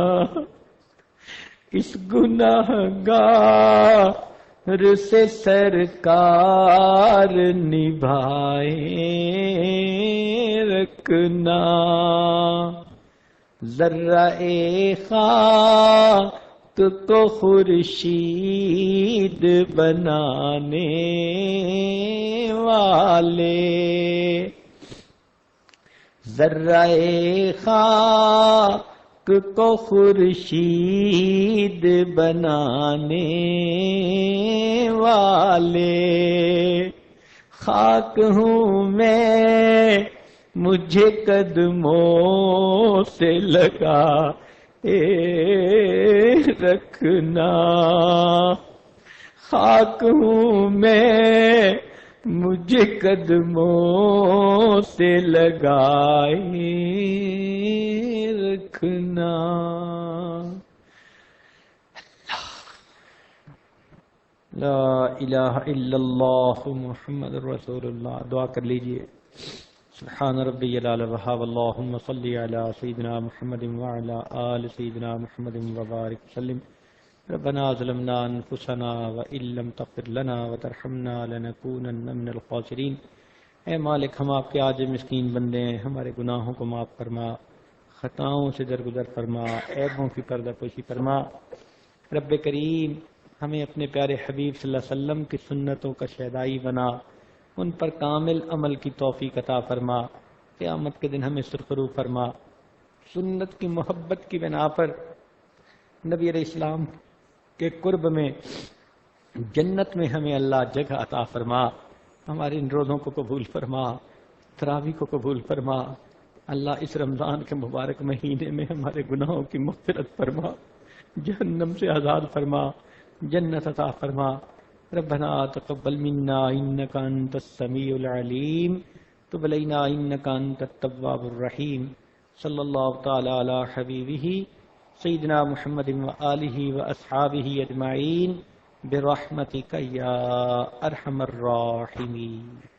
اس گناہ گار سے سرکار نبھائے رکھنا، ذرہ خاک کو خورشید بنانے والے، ذرہ خاک کو خورشید بنانے والے، خاک ہوں میں مجھے قدموں سے لگا رکھنا، خاک ہوں میں مجھے قدموں سے لگائے رکھنا۔ لا الہ الا اللہ محمد رسول اللہ۔ دعا کر لیجئے۔ سبحان ربی العلی الوہاب، اللہم صلی علی سیدنا محمد وعلی آل سیدنا محمد وبارک وسلم۔ ربنا ظلمنا انفسنا وان لم تغفر لنا وترحمنا لنکونن من الخاسرین۔ اے مالک، ہم آپ کے عاجز مسکین بندے ہیں، ہمارے گناہوں کو معاف فرما، خطاؤں سے درگزر فرما، عیبوں کی پردہ پوشی فرما۔ رب کریم، ہمیں اپنے پیارے حبیب صلی اللہ علیہ وسلم کی سنتوں کا شہدائی بنا، ان پر کامل عمل کی توفیق عطا فرما، قیامت کے دن ہمیں سرخرو فرما، سنت کی محبت کی بنا پر نبی علیہ السلام کے قرب میں جنت میں ہمیں اللہ جگہ عطا فرما، ہمارے ان روزوں کو قبول فرما، تراویح کو قبول فرما، اللہ اس رمضان کے مبارک مہینے میں ہمارے گناہوں کی مغفرت فرما، جہنم سے آزاد فرما، جنت عطا فرما۔ ربنا تقبل منا انك انت السميع العليم تب علينا انك انت التواب الرحيم صلی اللہ تعالی علی حبیبہ سیدنا محمد وآلہ واصحابہ اجمعین برحمتک یا ارحم الراحمین۔